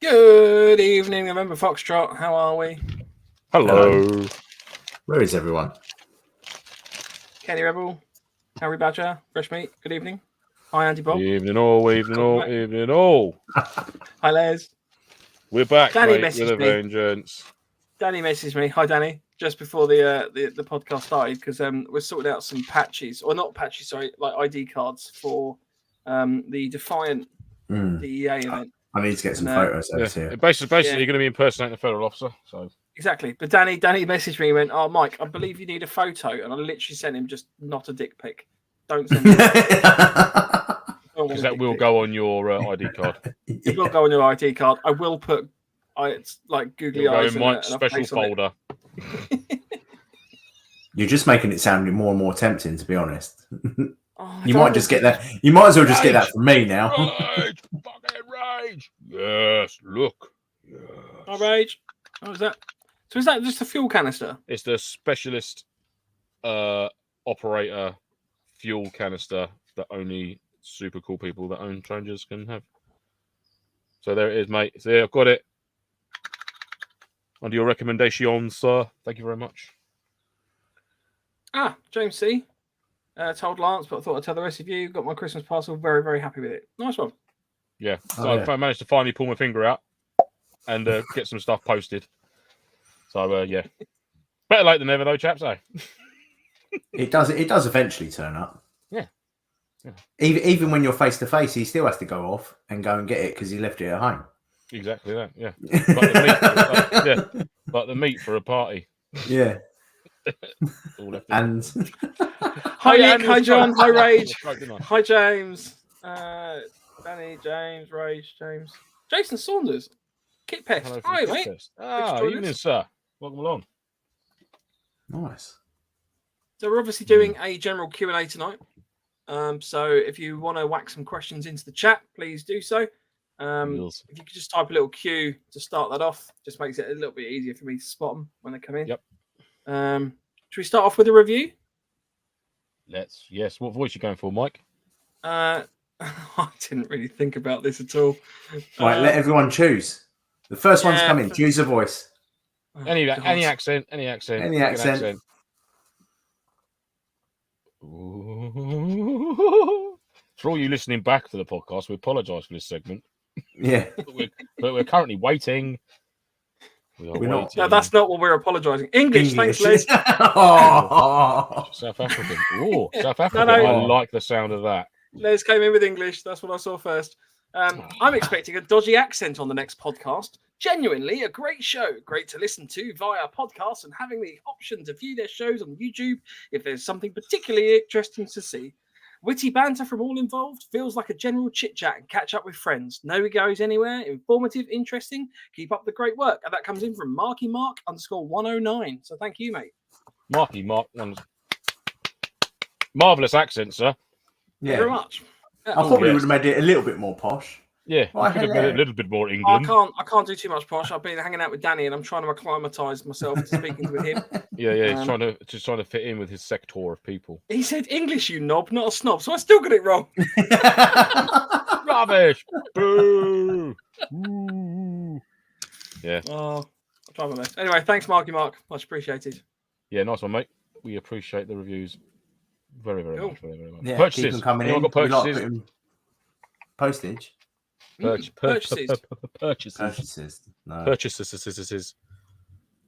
Good evening, November Foxtrot. How are we? Hello. Where is everyone? Kenny Rebel, Harry Badger, Fresh Meat. Good evening. Hi, Andy Bob. Evening all, evening all, evening all. Hi, Les. We're back, Danny mate, with messaged a me. vengeance. Danny messaged me. Hi, Danny. Just before the podcast started, because we're sorting out some patches, or not patches, sorry, like ID cards for the Defiant DEA event. I need to get some photos over here. Basically, you're going to be impersonating a federal officer. So exactly. But Danny messaged me and went, "Oh, Mike, I believe you need a photo," and I literally sent him just not a dick pic. Don't send it. Because that will go on your ID card. It will go on your ID card. I will put, it's like googly eyes. Go in Mike's special folder. You're just making it sound more and more tempting, to be honest. Oh, you might just get that. You might as well just get that from me now. Rage! Fucking rage! Yes, look. Yes. Oh, rage. What was that? So is that just a fuel canister? It's the specialist operator fuel canister that only super cool people that own Rangers can have. So there it is, mate. So I've got it. Under your recommendation, sir. Thank you very much. James C. Told Lance, but I thought I'd tell the rest of you. Got my Christmas parcel. Very, very happy with it. Nice one. Yeah. So I managed to finally pull my finger out and get some stuff posted. So, yeah. Better late than never, though, chaps, eh? It does eventually turn up. Yeah. Even when you're face to face, he still has to go off and go and get it because he left it at home. Exactly that, yeah. But the meat for a party. Yeah. And hi Nick, hi John, hi Rage, hi James, Danny, James, Rage, James, Jason Saunders, Kit Pest. Hi mate. Evening, sir. Welcome along. Nice. So we're obviously doing a general Q&A tonight. So if you want to whack some questions into the chat, please do so. If you could just type a little Q to start that off, just makes it a little bit easier for me to spot them when they come in. Yep. Should we start off with a review? Yes. What voice are you going for, Mike? I didn't really think about this at all. Right, let everyone choose. The first one's come in. Choose a voice. Any accent. Any accent. For all you listening back to the podcast, we apologise for this segment. Yeah. but we're currently waiting. We're not. No, that's not what we're apologising. English. Thanks, Les. South African. Oh, South African. No. I like the sound of that. Les came in with English. That's what I saw first. I'm expecting a dodgy accent on the next podcast. Genuinely a great show. Great to listen to via podcasts and having the option to view their shows on YouTube if there's something particularly interesting to see. Witty banter from all involved, feels like a general chit-chat and catch up with friends. No goes anywhere, informative, interesting. Keep up the great work. And that comes in from Marky Mark _109. So thank you, mate. Marky Mark. Marvellous accent, sir. Thank you very much. I probably would have made it a little bit more posh. Yeah, I could have made it a little bit more England. I can't do too much posh. I've been hanging out with Danny and I'm trying to acclimatise myself to speaking with him. Yeah, he's trying to fit in with his sector of people. He said English, you knob, not a snob, so I still got it wrong. Rubbish! Boo! Ooh. Yeah. Oh, I'll try my best. Anyway, thanks, Marky Mark. Much appreciated. Yeah, nice one, mate. We appreciate the reviews very, very much. Very, very much. Yeah, purchases. Keep them coming in. Got purchases. Postage. Purchases. Purchases. No. Purchases.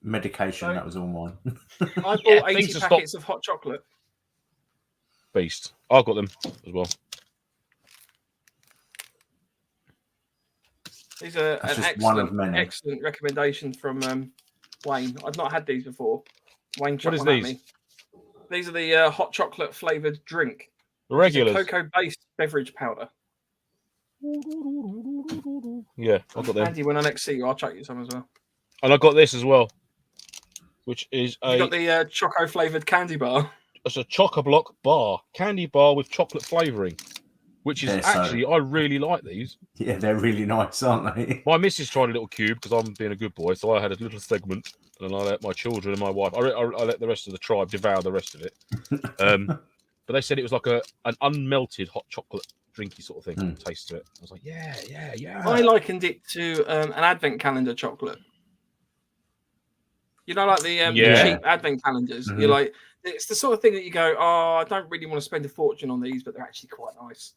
Medication. That was all mine. I bought 80 packets of hot chocolate. Beast. I've got them as well. These are an excellent recommendation from Wayne. I've not had these before. Wayne, what is these? Me. These are the hot chocolate flavored drink. The regulars. Cocoa-based beverage powder. Yeah, I've got them. Andy, when I next see you, I'll chuck you some as well. And I got this as well, which is you got the choco flavored candy bar. It's a Choco-Block bar, candy bar with chocolate flavoring, which is I really like these. Yeah, they're really nice, aren't they? My missus tried a little cube because I'm being a good boy, so I had a little segment, and I let my children and my wife. I let the rest of the tribe devour the rest of it. But they said it was like an unmelted hot chocolate drinky sort of thing. Taste to it. I was like, yeah. I likened it to an advent calendar chocolate. You know, like the cheap advent calendars. You're like, it's the sort of thing that you go, oh, I don't really want to spend a fortune on these, but they're actually quite nice.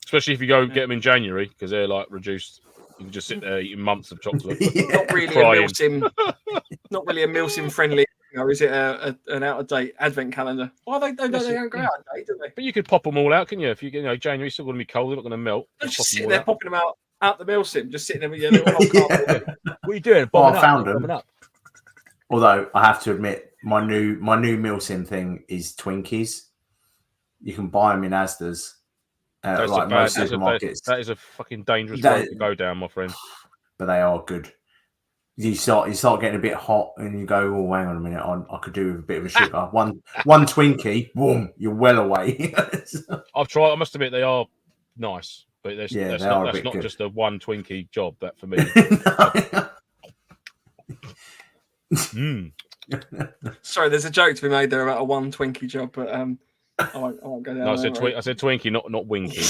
Especially if you go get them in January because they're like reduced. You can just sit there eating months of chocolate. Not really a Milsim. Not really a Milsim friendly. Or is it an out of date advent calendar? Well, they don't go out of date, do they? But you could pop them all out, can you? If you January's still going to be cold, they're not going to melt. Just sitting there popping them out the Milsim, just sitting there with your little cardboard. What are you doing? I found them. Although I have to admit, my new Milsim thing is Twinkies. You can buy them in Asda's. Like most supermarkets. That is a fucking dangerous road to go down, my friend. But they are good. You start getting a bit hot, and you go, "Oh, hang on a minute! I could do with a bit of a sugar." one Twinkie, boom, you're well away. I've tried. I must admit, they are nice, but that's not good. just a one Twinkie job. That for me. Sorry, there's a joke to be made there about a one Twinkie job, but I won't go down. No, I said Twinkie, not Winky.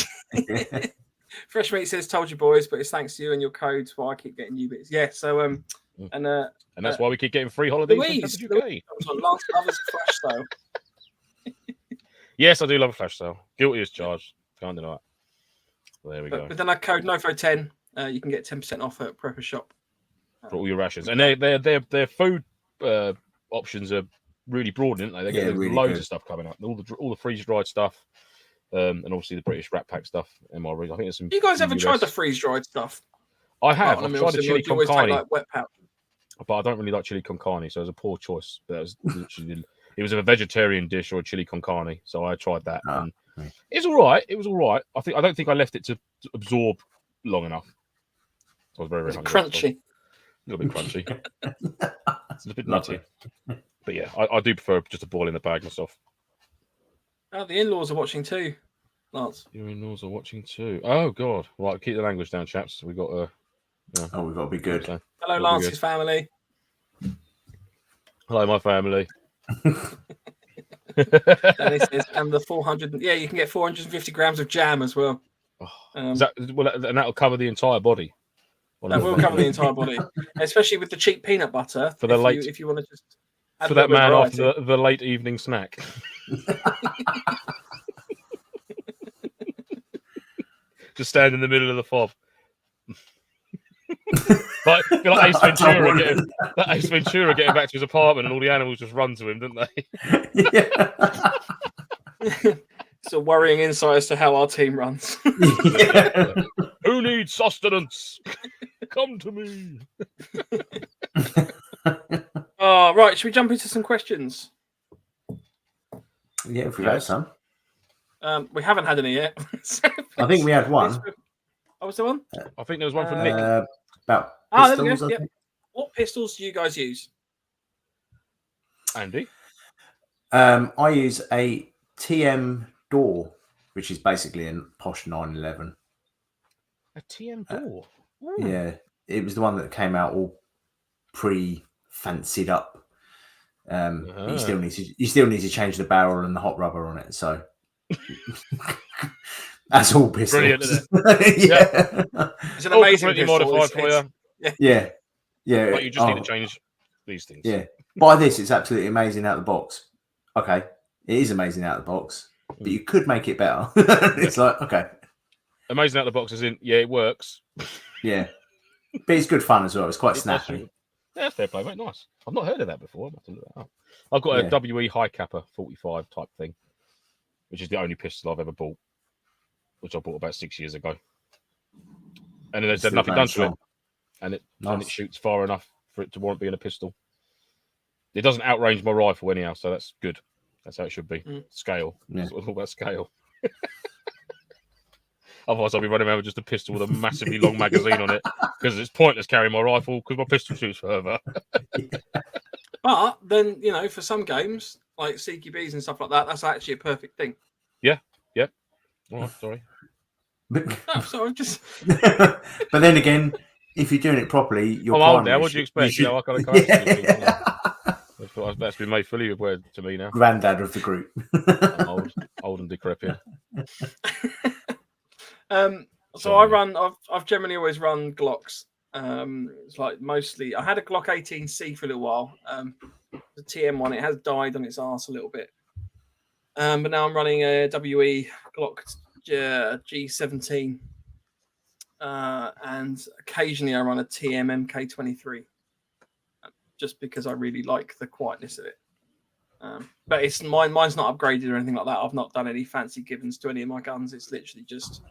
Fresh Meat says, "Told you boys, but it's thanks to you and your codes why I keep getting new bits." Yeah, so and that's why we keep getting free holidays. Louise on Lance Lovers Flash Sale. Yes, I do love a flash sale. Guilty as charged. Can't deny it. Well, there we go. But then I code NoFo10. You can get 10% off at Prepper Shop for all your rations, and their food options are really broad, aren't they? They get really loads good. of stuff coming up. All the freeze dried stuff. And obviously the British Rat Pack stuff, MRE. I think there's some. You guys ever tried the freeze dried stuff? I have. I've tried the chili con carne, like wet pouch. But I don't really like chili con carne, so it was a poor choice. But it was literally it was a vegetarian dish or a chili con carne, so I tried that. And it's all right. It was all right. I don't think I left it to absorb long enough. So I was very, very hungry. Crunchy. A little bit crunchy. It's a bit nutty. But yeah, I do prefer just a boil in the bag myself. Oh, the in-laws are watching too, Lance. Your in-laws are watching too. Oh God! Right, keep the language down, chaps. We got we've got to be good. So, hello, Lance's family. Hello, my family. And the 400. Yeah, you can get 450 grams of jam as well. And that'll cover the entire body. That will cover the entire body, especially with the cheap peanut butter. For the if you want to just for that man after the late evening snack. Just stand in the middle of the fob. like Ace Ventura getting back to his apartment and all the animals just run to him, didn't they? It's a worrying insight as to how our team runs. Who needs sustenance? Come to me. Right, should we jump into some questions? Yeah, if we got some. We haven't had any yet. I think we had one. Oh, was there one? I think there was one from Nick. About pistols, there we go. Yep. What pistols do you guys use? Andy? I use a TM door, which is basically a posh 911. A TM door? Yeah, it was the one that came out all pre-fancied up. You still need to change the barrel and the hot rubber on it. So that's all pistols. Brilliant, isn't it? Yeah, it's an amazing pistol. Modified for you. Yeah. But you just need to change these things. Yeah, buy this. It's absolutely amazing out of the box. Okay, it is amazing out of the box, but you could make it better. It's like, okay, amazing out of the box as in, yeah, it works. Yeah, but it's good fun as well. It's quite snappy. Yeah, fair play, mate. Nice. I've not heard of that before. I'm have to look that up. I've got a WE High Capper 45 type thing, which is the only pistol I've ever bought, which I bought about 6 years ago. And there's nothing done to it. And it shoots far enough for it to warrant being a pistol. It doesn't outrange my rifle anyhow, so that's good. That's how it should be. Scale. Yeah. It's all about scale. Otherwise, I'll be running around with just a pistol with a massively long magazine on it because it's pointless carrying my rifle because my pistol shoots further. But then, for some games like CQBs and stuff like that, that's actually a perfect thing. Yeah. Yep. Oh, sorry. No, sorry, just. But then again, if you're doing it properly, you're. I'm old now. What do you expect? I kind of that's been made fully aware to me now. Granddad of the group. I'm old and decrepit. So I've generally always run Glocks. It's like mostly I had a Glock 18C for a little while. The TM one, it has died on its arse a little bit. But now I'm running a WE Glock G17. And occasionally I run a TM MK23. Just because I really like the quietness of it. But it's mine's not upgraded or anything like that. I've not done any fancy givens to any of my guns. It's literally just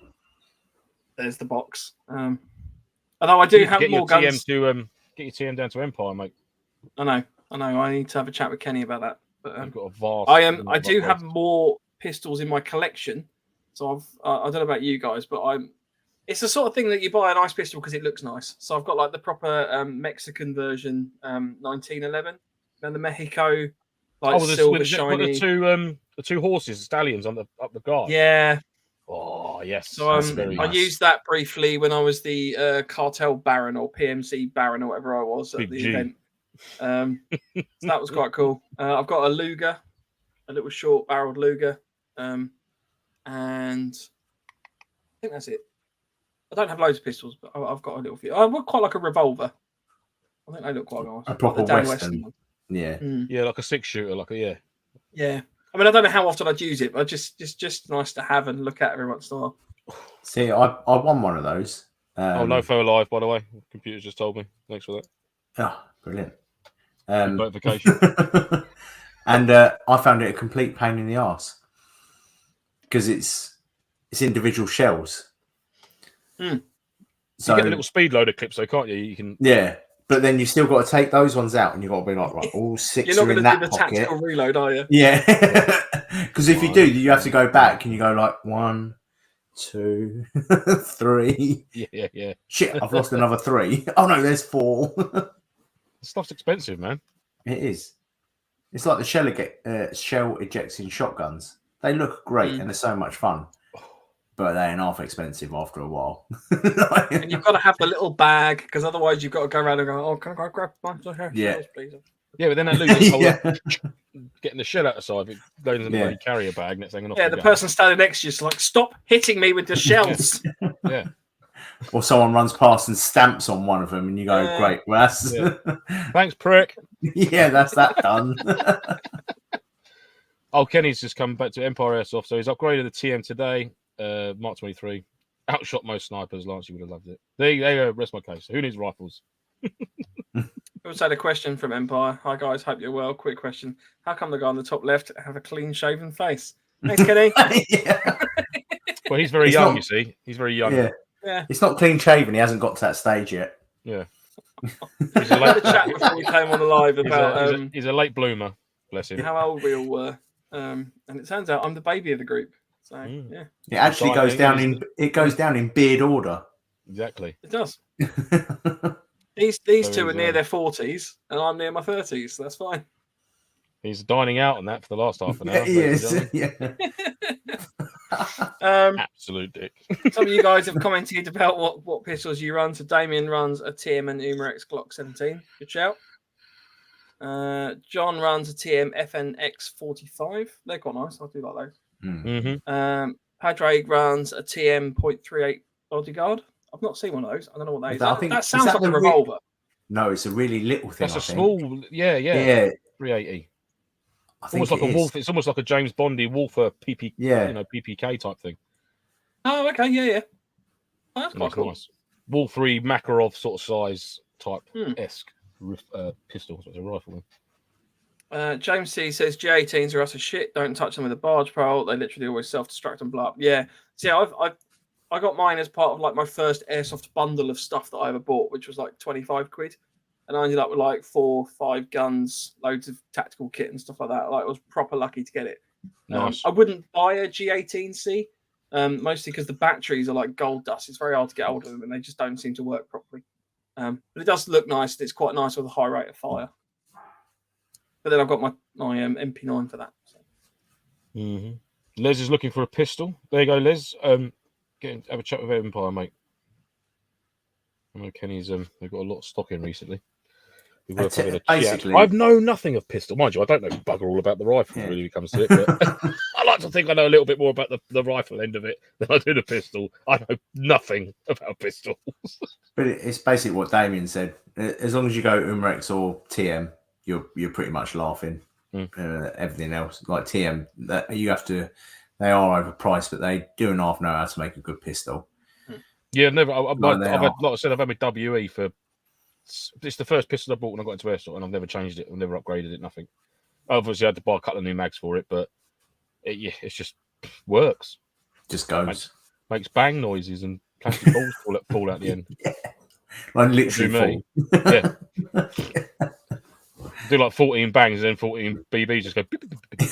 there's the box. Although I do have more guns. Get your TM down to Empire, mate. I know. I need to have a chat with Kenny about that. But You've got a vast. I do have more pistols in my collection. So I don't know about you guys, but it's the sort of thing that you buy a nice pistol because it looks nice. So I've got like the proper Mexican version, 1911, and the Mexico silver shiny. The two horses, stallions up the guard. Yeah. Oh yes. So I used that briefly when I was the cartel baron or PMC baron or whatever I was at the event. So that was quite cool. I've got a Luger, a little short barreled Luger, and I think that's it. I don't have loads of pistols, but I've got a little few. I would quite like a revolver. I think they look quite nice. A proper like Western one. Yeah. Yeah, like a 6-shooter, Yeah. I mean, I don't know how often I'd use it, but just nice to have and look at every once in a while. See, I won one of those. NoFo live, by the way. The computer just told me. Thanks for that. Oh, brilliant. Notification. And I found it a complete pain in the arse because it's individual shells. So you get the little speed loader clips, though, can't you? You can. Yeah, but then you still got to take those ones out, and you've got to be like, right, all 6 You're not are in going that to do the pocket. tactical reload, are you? Yeah, because if you do, you have to go back, and you go like 1, 2, 3. Yeah. Shit, I've lost another 3. Oh no, there's 4. Stuff's expensive, man. It is. It's like the shell ejecting shotguns. They look great and they're so much fun, but they ain't half expensive after a while. And you've got to have the little bag because otherwise you've got to go around and go, "Oh, can I grab my shells, please?" Yeah, but then that loses getting the shell out the side. It goes in the carrier bag. Next thing, the person standing next to you is like, "Stop hitting me with the shells." Yeah. Or someone runs past and stamps on one of them, and you go, "Great, well, that's thanks, prick." Yeah, that's that done. Oh, Kenny's just come back to Empire Airsoft, so he's upgraded the TM today. Mark 23. Outshot most snipers. Lance, you would have loved it. There you go. Rest my case. Who needs rifles? We also had a question from Empire. Hi guys, hope you're well. Quick question: how come the guy on the top left have a clean-shaven face? Thanks, Kenny. Well, he's very young. You see, he's very young. Yeah. It's not clean-shaven. He hasn't got to that stage yet. Yeah. He's a late chat before we came on the live about. He's a late bloomer. Bless him. How old we all were, and it turns out I'm the baby of the group. So yeah, it actually goes down in beard order. Exactly. It does. These two are near their 40s, and I'm near my 30s. So that's fine. He's dining out on that for the last half an hour. He is. Yeah. Absolute dick. Some of you guys have commented about what pistols you run. So Damien runs a TM and Umarex Glock 17. Good shout. John runs a TM FNX 45. They're quite nice. I do like those. Mm-hmm. Padraig runs a TM .38 bodyguard. I've not seen one of those. I don't know what that is. That sounds like a revolver. No, it's a really little thing. That's a small, yeah. 380. Almost like a wolf. It's almost like a James Bondy Wolfer PP, PPK type thing. Oh, okay, yeah. Oh, that's quite cool. Nice. Wolfery Makarov sort of size type esque pistol. So it's a rifle. James C says G18s are utter shit. Don't touch them with a barge pole. They literally always self-destruct and blow up. Yeah. See, I got mine as part of like my first airsoft bundle of stuff that I ever bought, which was like 25 quid. And I ended up with like 4, 5 guns, loads of tactical kit and stuff like that. Like I was proper lucky to get it. Nice. I wouldn't buy a G18C, mostly because the batteries are like gold dust. It's very hard to get hold of them and they just don't seem to work properly. But it does look nice. It's quite nice with a high rate of fire. But then I've got my MP9 for that. So. Mm-hmm. Les is looking for a pistol. There you go, Les. Have a chat with Empire, mate. I know Kenny's they've got a lot of stock in recently. Be worth having a chat. Basically, I know nothing of pistol, mind you. I don't know bugger all about the rifle really when it comes to it. But I like to think I know a little bit more about the rifle end of it than I do the pistol. I know nothing about pistols. But it's basically what Damien said. As long as you go Umrex or TM, you're pretty much laughing. Everything else, like TM, that you have to. They are overpriced, but they do and half know how to make a good pistol. Yeah, never. I've had, like I said, I've had my WE for. It's the first pistol I bought when I got into Airsoft, and I've never changed it. I've never upgraded it. Nothing. Obviously, I had to buy a couple of new mags for it, but it's just works. Just goes. Makes bang noises and plastic balls fall out the end. Yeah. Like literally fall. Yeah. Do like 14 bangs and then 14 BBs just go. Beep, beep, beep, beep.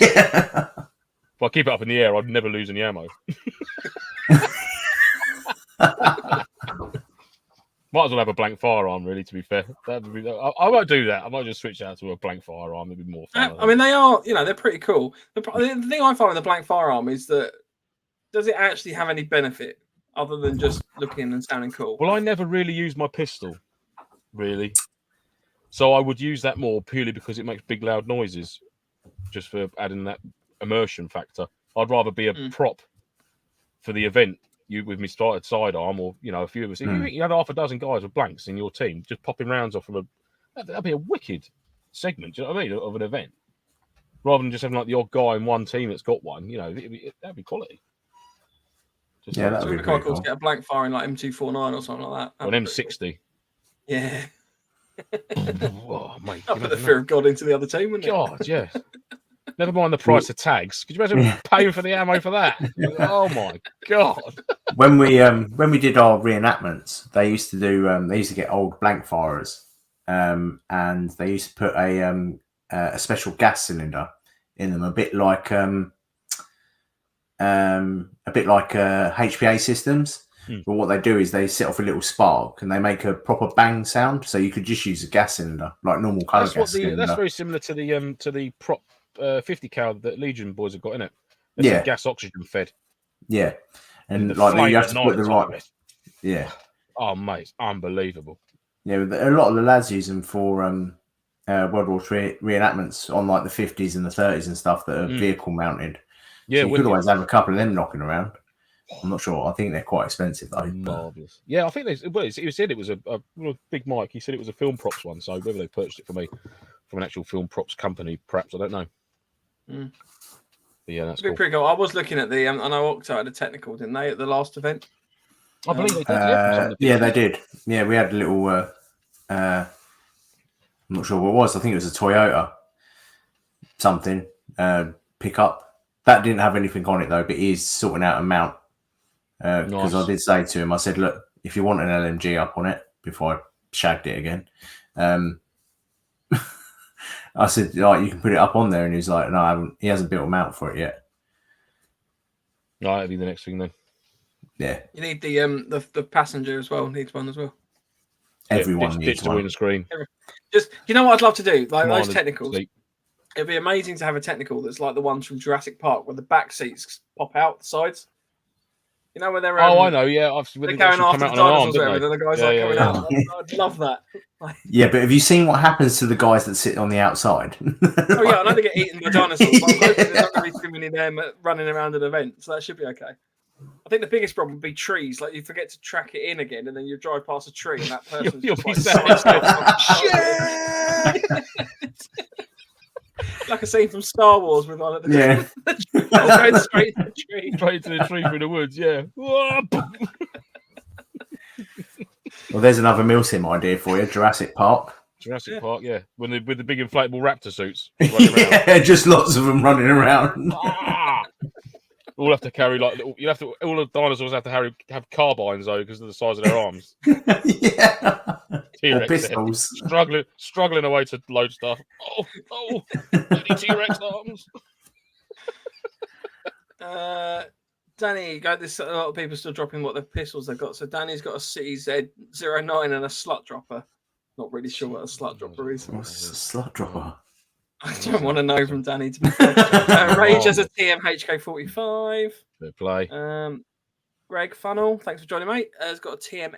Yeah. If I keep it up in the air, I'd never lose any ammo. Might as well have a blank firearm, really, to be fair. I won't do that. I might just switch out to a blank firearm. It'd be more fun. I mean, they are, they're pretty cool. The thing I find with the blank firearm is that does it actually have any benefit other than just looking and sounding cool? Well, I never really use my pistol, really. So I would use that more purely because it makes big, loud noises, just for adding that immersion factor. I'd rather be a prop for the event. You with me started sidearm, or a few of us. If you had half a dozen guys with blanks in your team, just popping rounds off from that'd be a wicked segment. Do you know what I mean? Of an event, rather than just having like the odd guy in one team that's got one. That'd be quality. That'd be quite cool to get a blank firing like M249 or something like that. Or an M60. Cool. Yeah. Oh, mate, I'll put the fear of God into the other team, wouldn't it? God, yeah. Never mind the price of tags. Could you imagine paying for the ammo for that? Oh my God! When we did our reenactments, they used to get old blank firers, and they used to put a special gas cylinder in them, a bit like HPA systems. But what they do is they set off a little spark and they make a proper bang sound. So you could just use a gas cylinder, like normal colour gas cylinder. That's very similar to the prop 50 cal that Legion boys have got in it. It's gas oxygen fed. Yeah, and like you have to put the right. Yeah. Oh mate, it's unbelievable. Yeah, a lot of the lads use them for World War III reenactments on like the 50s and the 30s and stuff that are vehicle mounted. Yeah, so you could always have a couple of them knocking around. I'm not sure. I think they're quite expensive though. Marvelous. Yeah, I think he said it was a Big Mike. He said it was a film props one. So whether they purchased it from an actual film props company, perhaps, I don't know. But yeah, that's cool. Pretty cool. I was looking at I know Octo had a technical, didn't they, at the last event? I believe they did. Yeah, they did. Yeah, we had a little. I'm not sure what it was. I think it was a Toyota something pickup. That didn't have anything on it though, but he's sorting out a mount. Because I did say to him, I said, look, if you want an LMG up on it, before I shagged it again, I said, like, you can put it up on there. And he was like, no, I haven't. He hasn't built a mount for it yet. No, that'll be the next thing then. Yeah. You need the passenger as well. Needs one as well. Everyone needs one. Windscreen. Just, you know what I'd love to do? Like those technicals. It'd be amazing to have a technical that's like the ones from Jurassic Park, where the back seats pop out the sides. You know where they're. I know. Yeah, they're going after the dinosaurs, and the guys coming out. I'd love that. Yeah, but have you seen what happens to the guys that sit on the outside? Oh yeah, I know they get eaten by dinosaurs. But I'm hoping there's not going to be too many of them running around an event, so that should be okay. I think the biggest problem would be trees. Like you forget to track it in again, and then you drive past a tree, and that person's you'll be like a scene from Star Wars with one at the going straight to the tree. Straight to the tree through the woods, yeah. Well, there's another Milsim idea for you, Jurassic Park. Jurassic Park, yeah. With the big inflatable raptor suits. Yeah, just lots of them running around. All have to carry like little. All the dinosaurs have to have carbines though because of the size of their arms. Yeah. T-Rex or pistols. Struggling away to load stuff. Oh, bloody T-Rex arms. Danny, there's a lot of people still dropping what the pistols they've got. So Danny's got a CZ09 and a slut dropper. Not really sure what a slut dropper is. What's a slut dropper? I don't want to know from Danny. To be fair. Rage has a TM-HK45. Good play. Greg Funnel, thanks for joining, mate. Has got a TM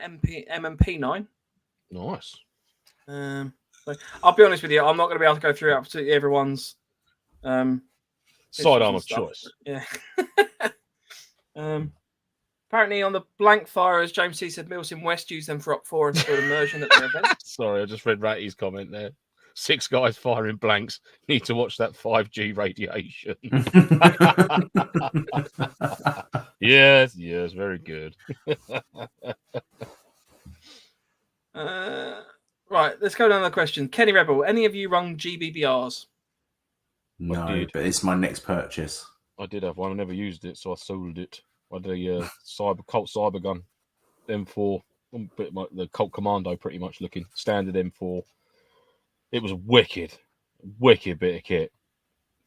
MMP9. Nice. Then So I'll be honest with you, I'm not going to be able to go through absolutely everyone's Sidearm of stuff. choice. Yeah. Apparently on the blank fire, as James C said, Milsim West used them for up 4 and still immersion at their event. Sorry, I just read Ratty's comment there. 6 guys firing blanks. Need to watch that 5G radiation. Yes, very good. Right, let's go to another question. Kenny Rebel, any of you rung GBBRs? No, but it's my next purchase. I did have one. I never used it, so I sold it. I had a Colt Cyber gun, M4, bit like the Colt Commando, pretty much looking standard M4. It was a wicked bit of kit.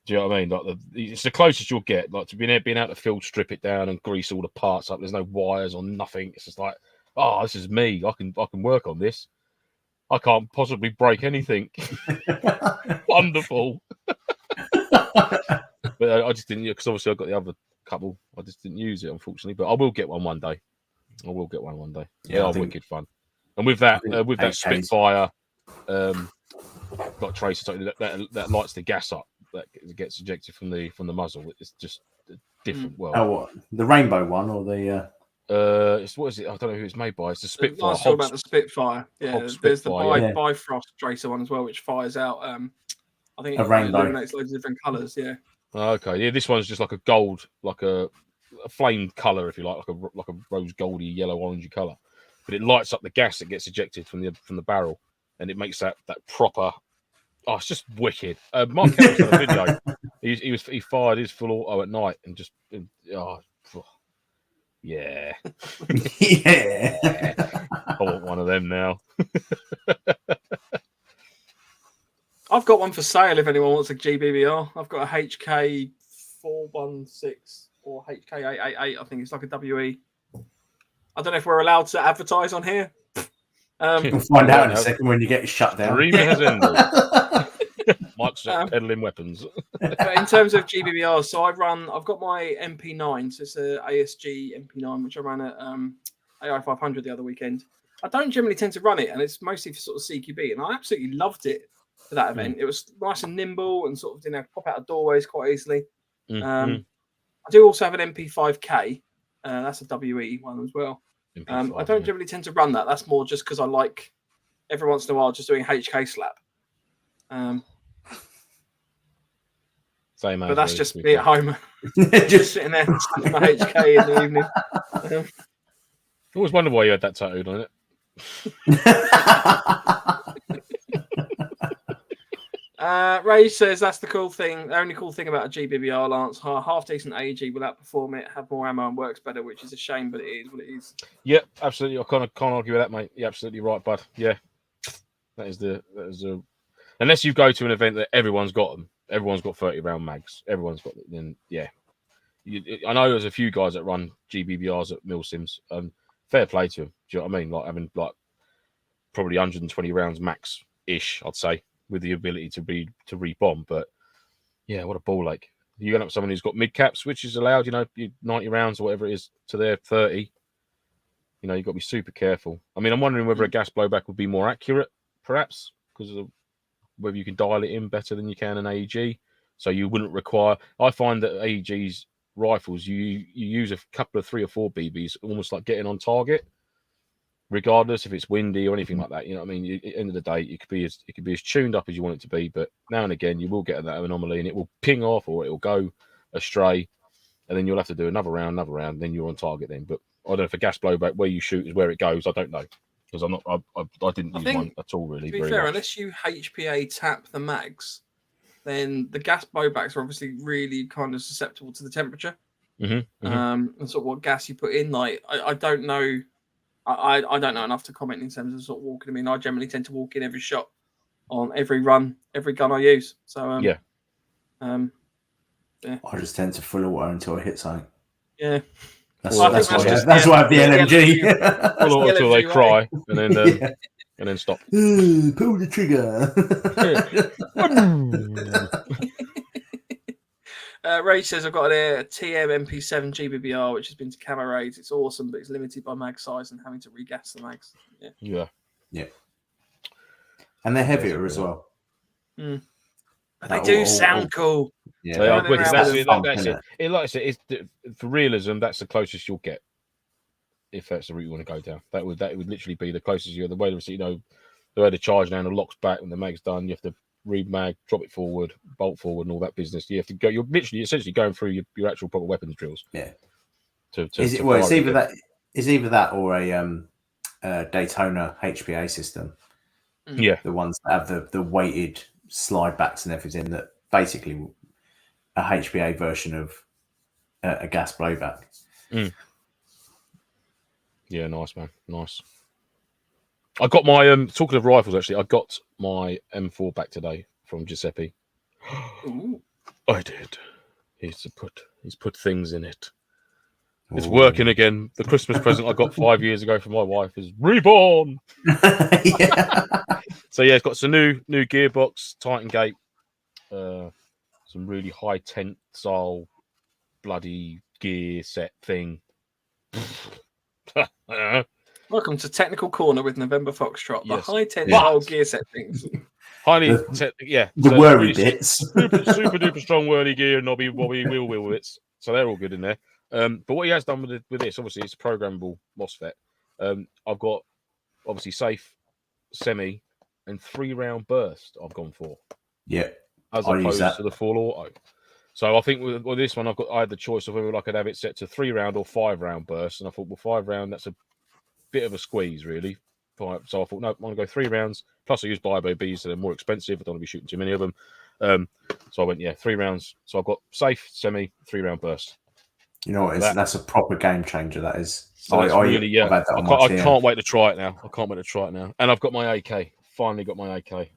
Do you know what I mean? Like it's the closest you'll get, like to being able to field strip it down and grease all the parts up. There's no wires or nothing. It's just like, oh, this is me. I can work on this. I can't possibly break anything. Wonderful. But I just didn't, because obviously I got the other couple. I just didn't use it, unfortunately. But I will get one day. Yeah, they are wicked fun. And with that Spitfire, got tracer that lights the gas up that gets ejected from the muzzle. It's just a different world. Oh, what? The rainbow one or the? What is it? I don't know who it's made by. It's the Spitfire. Last about the Spitfire. Yeah, there's Spitfire, the Bifrost tracer one as well, which fires out. I think it illuminates loads of different colours. Yeah. Okay, yeah, this one's just like a gold, like a flame color, if you like a rose goldy, yellow, orangey color. But it lights up the gas that gets ejected from the barrel, and it makes that proper. Oh, it's just wicked. Mark Kelly's done a video. He fired his full auto at night and just yeah. Yeah. I want one of them now. I've got one for sale if anyone wants a GBBR. I've got a HK 416 or HK 888. I think it's like a WE. I don't know if we're allowed to advertise on here. We'll find out in a second when you get shut down. Dream has ended. Mike's peddling weapons. But in terms of GBBRs, so I've got my MP9, so it's a ASG MP9, which I ran at AI 500 the other weekend. I don't generally tend to run it, and it's mostly for sort of CQB, and I absolutely loved it for that event. It was nice and nimble and sort of pop out of doorways quite easily. I do also have an MP5K. That's a WE one as well. I don't generally tend to run that. That's more just because I like every once in a while just doing HK slap. Same, but that's just me at home, just sitting there slapping my HK in the evening. I always wondered why you had that tattooed on it. Ray says that's the cool thing. The only cool thing about a GBBR, Lance, half decent AG will outperform it, have more ammo and works better, which is a shame, but it is what it is. Yep, absolutely. I can't argue with that, mate. You're absolutely right, bud. Yeah, that is the unless you go to an event that everyone's got them. Everyone's got 30 round mags. Everyone's got it. Then yeah, I know there's a few guys that run GBBRs at Milsims. Fair play to them. Do you know what I mean? Like having probably 120 rounds max ish, I'd say, with the ability to re-bomb. But yeah, what a ball ache. You end up someone who's got mid caps, which is allowed, 90 rounds or whatever it is to their 30. You've got to be super careful. I mean, I'm wondering whether a gas blowback would be more accurate, perhaps, because of whether you can dial it in better than you can an AEG. So you wouldn't require. I find that AEG's rifles, you use a couple of 3 or 4 BBs, almost like getting on target, regardless if it's windy or anything like that. You know what I mean? At the end of the day, it could be as tuned up as you want it to be, but now and again you will get that anomaly and it will ping off or it will go astray, and then you'll have to do another round, then you're on target then. But I don't know if a gas blowback where you shoot is where it goes. I don't know, because I didn't use one at all really. To be fair, unless you HPA tap the mags, then the gas blowbacks are obviously really kind of susceptible to the temperature. And sort of what gas you put in. Like I don't know. I don't know enough to comment in terms of sort of walking. I mean, I generally tend to walk in every shot on every run, every gun I use. So yeah. I just tend to full auto until I hit something. Yeah. That's why I have the LMG. Full auto until they cry, and then stop. Pull the trigger. Ray says I've got a TM MP7 GBBR which has been to camo raids. It's awesome, but it's limited by mag size and having to regas the mags. Yeah. And they're heavier as well. Mm. But they do sound cool. Yeah, they are wicked. That's it. fun, That's it. Like I said, for realism, that's the closest you'll get. If that's the route you want to go down, that would literally be the closest you. The way the way the charge down, the lock's back when the mag's done. You have to re-mag, drop it forward, bolt forward, and all that business. You have to go. You're literally essentially going through your actual proper weapons drills. Yeah. It's either that or a Daytona HPA system. Yeah, the ones that have the weighted slide backs and everything. That basically a HPA version of a gas blowback. Mm. Yeah, nice, man. Nice. I got my talking of rifles. Actually, I got my M4 back today from Giuseppe. Ooh. I did. He's put things in it. It's working again. The Christmas present I got 5 years ago from my wife is reborn. So yeah, it's got some new gearbox, Titan gate, some really high tensile bloody gear set thing. Welcome to Technical Corner with November Foxtrot. The Yes. high tensile gear set things. The worry really bits. super duper strong whirly gear, knobby, wobby, wheel bits. So they're all good in there. But what he has done with this, obviously, it's a programmable MOSFET. I've got obviously safe, semi, and 3-round burst. I've gone for. Yeah. As opposed to the full auto. So I think with this one, I had the choice of whether I could have it set to 3-round or 5-round burst, and I thought, well, 5-round, that's a bit of a squeeze, really. So I thought, no, I want to go 3 rounds. Plus, I use BioBs, so they're more expensive. I don't want to be shooting too many of them. So I went, 3 rounds. So I've got safe, semi, 3-round burst. You know what? That's a proper game changer. That is. So I can't wait to try it now. And I've got my AK. Finally got my AK.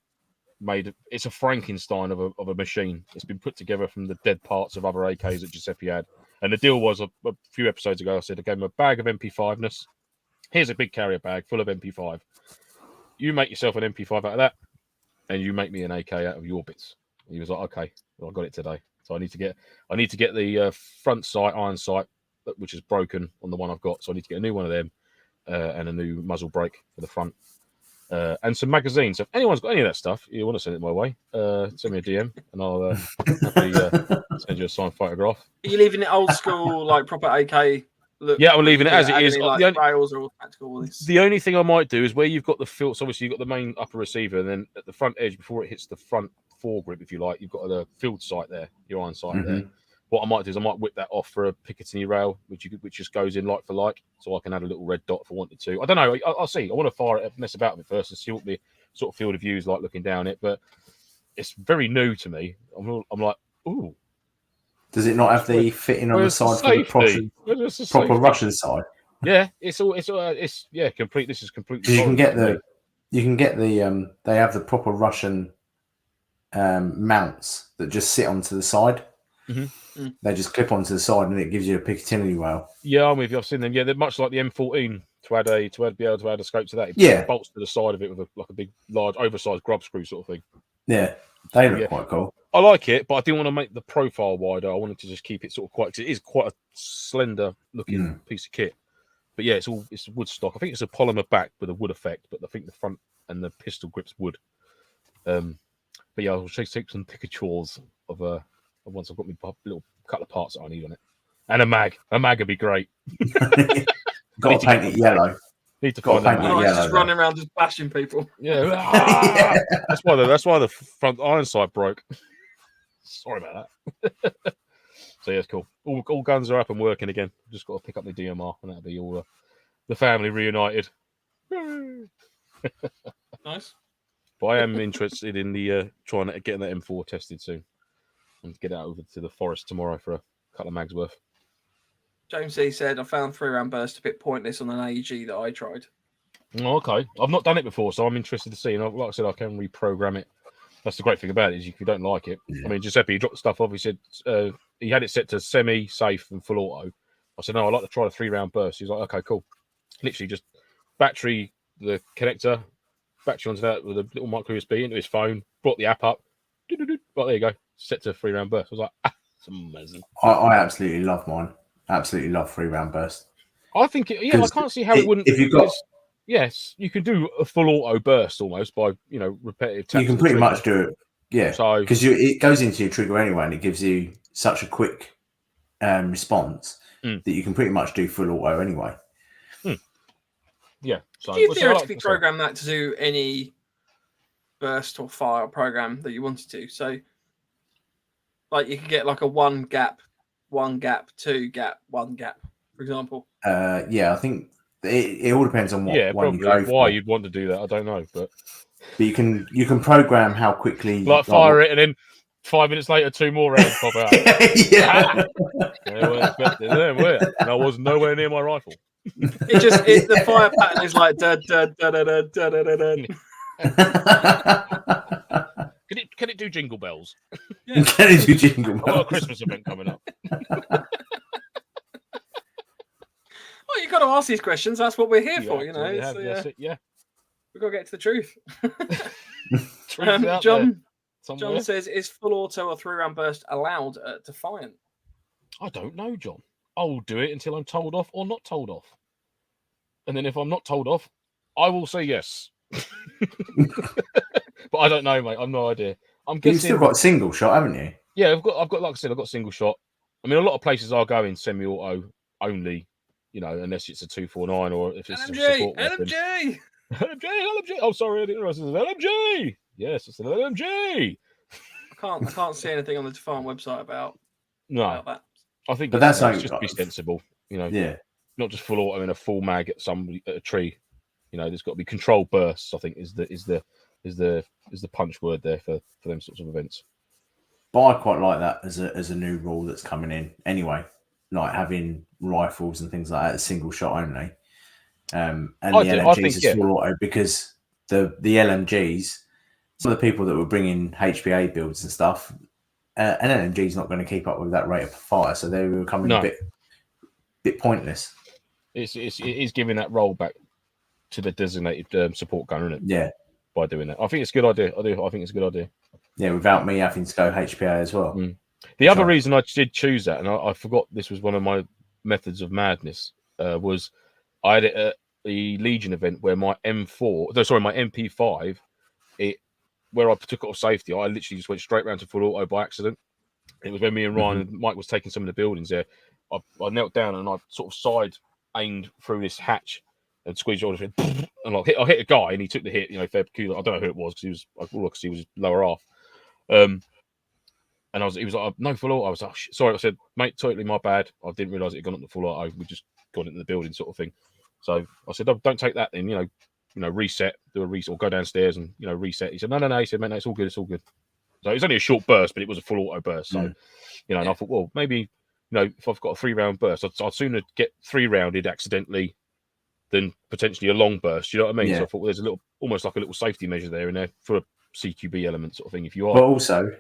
It's a Frankenstein of a machine. It's been put together from the dead parts of other AKs that Giuseppe had. And the deal was a few episodes ago, I said I gave him a bag of MP5ness. Here's a big carrier bag full of MP5. You make yourself an MP5 out of that, and you make me an AK out of your bits. And he was like, okay, well, I got it today. So I need to get the front sight, iron sight, which is broken on the one I've got. So I need to get a new one of them and a new muzzle brake for the front. And some magazines. So if anyone's got any of that stuff, you want to send it my way, send me a DM and I'll happily send you a signed photograph. Are you leaving it old school, like proper AK look? Yeah, I'm leaving it as it is. Rails are all tactical. The only thing I might do is where you've got the filter. So obviously, you've got the main upper receiver, and then at the front edge, before it hits the front foregrip, if you like, you've got the field sight there, your iron sight there. What I might do is I might whip that off for a Picatinny rail, which just goes in like for like, so I can add a little red dot if I wanted to. I don't know. I'll see. I want to fire it, mess about with it first, and see what the sort of field of view is like looking down it. But it's very new to me. I'm like, ooh. Does it not have the fitting on the side for the proper Russian side? Yeah, it's complete. This is completely. You can get the they have the proper Russian mounts that just sit onto the side. They just clip onto the side and it gives you a Picatinny rail. Yeah, I'm with you. I've seen them. Yeah, they're much like the M14 to be able to add a scope to that. It bolts to the side of it with a big, large, oversized grub screw sort of thing. Yeah, they look quite cool. I like it, but I didn't want to make the profile wider. I wanted to just keep it sort of quite. Cause it is quite a slender looking piece of kit. But yeah, it's wood stock. I think it's a polymer back with a wood effect, but I think the front and the pistol grip's wood. But yeah, I'll take some pictures of once I've got my little couple of parts that I need on it, and a mag. A mag would be great. Got to paint it yellow. Need to find that. Just running around just bashing people. Yeah, that's why the front iron sight broke. Sorry about that. So yeah, it's cool. All guns are up and working again. Just got to pick up the DMR, and that'll be all the family reunited. Nice. But I am interested in the trying to get that M4 tested soon, and get it over to the forest tomorrow for a couple of mags worth. James C said, I found 3-round burst a bit pointless on an AG that I tried. Oh, okay. I've not done it before, so I'm interested to see. And like I said, I can reprogram it. That's the great thing about it, is if you don't like it. I mean, Giuseppe, he dropped the stuff off. He said he had it set to semi, safe, and full auto. I said, no, I'd like to try the 3-round burst. He's like, okay, cool. Literally just battery, the connector, battery onto that with a little micro USB into his phone, brought the app up. Right, there you go. Set to 3-round burst. I was like, it's amazing. I absolutely love mine. Absolutely love 3-round burst. I think, I can't see how it wouldn't. Yes, you can do a full auto burst almost by repetitive taps. You can of the pretty trigger. much do it. Yeah, So because it goes into your trigger anyway, and it gives you such a quick response that you can pretty much do full auto anyway. Yeah. So Could you we'll see, theoretically program that to do any burst or fire program that you wanted to? So, like, you could get like a 1 gap, 2 gap, 1 gap, for example. Yeah, I think it all depends on what one you probably go why for. you'd want to do that. I don't know, but you can program how quickly fire it, and then 5 minutes later, 2 more rounds pop out. Yeah. They weren't expecting them, were you? And I was nowhere near my rifle. The fire pattern is like da da da da da da da da. Can it do jingle bells? Yeah. Can it do jingle bells? I've got a Christmas event coming up. Well, you've got to ask these questions. That's what we're here for, you know. Yeah. We've got to get to the truth. John says, is full auto or 3-round burst allowed at Defiant? I don't know, John. I'll do it until I'm told off or not told off. And then if I'm not told off, I will say yes. But I don't know, mate. I've no idea. I'm guessing... You've still got single shot, haven't you? Yeah, I've got like I said, I've got single shot. I mean, a lot of places are going semi-auto only, unless it's a 249 or if it's a support weapon. LMG. Oh, sorry, I didn't realize it was an LMG. Yes, it's an LMG. I can't see anything on the Defiant website about that. I think, but that's it's just be sensible, Yeah, not just full auto in a full mag at a tree. There's got to be controlled bursts. I think is the punch word there for them sorts of events. But I quite like that as a new rule that's coming in anyway, like having rifles and things like that, single shot only. And the LMGs is full auto because the LMGs, some of the people that were bringing HPA builds and stuff, an LMG is not going to keep up with that rate of fire, so they were becoming a bit pointless. It is giving that role back to the designated support gunner, isn't it? Yeah. By doing that, I think it's a good idea. I think it's a good idea. Yeah, without me having to go HPA as well. The other reason I did choose that, and I forgot this was one of my methods of madness, was I had it at the Legion event where my MP5, where I took it off safety, I literally just went straight round to full auto by accident. It was when me and Ryan and Mike was taking some of the buildings there. I knelt down and I sort of side aimed through this hatch and squeezed your order, and I hit a guy and he took the hit. Fair peculiar. I don't know who it was because all I could see was his lower half. And he was like, no full auto. I was like, sorry. I said, mate, totally my bad. I didn't realise it had gone up the full auto. We just got into the building, sort of thing. So I said, don't take that then. Reset, do a reset, or go downstairs and reset. He said, no. He said, mate, no, it's all good. It's all good. So it was only a short burst, but it was a full auto burst. So and I thought, well, maybe if I've got a 3-round burst, I'd sooner get 3-rounded accidentally than potentially a long burst. You know what I mean? Yeah. So I thought, well, there's almost like a little safety measure there in there for a CQB element sort of thing. If you are, but also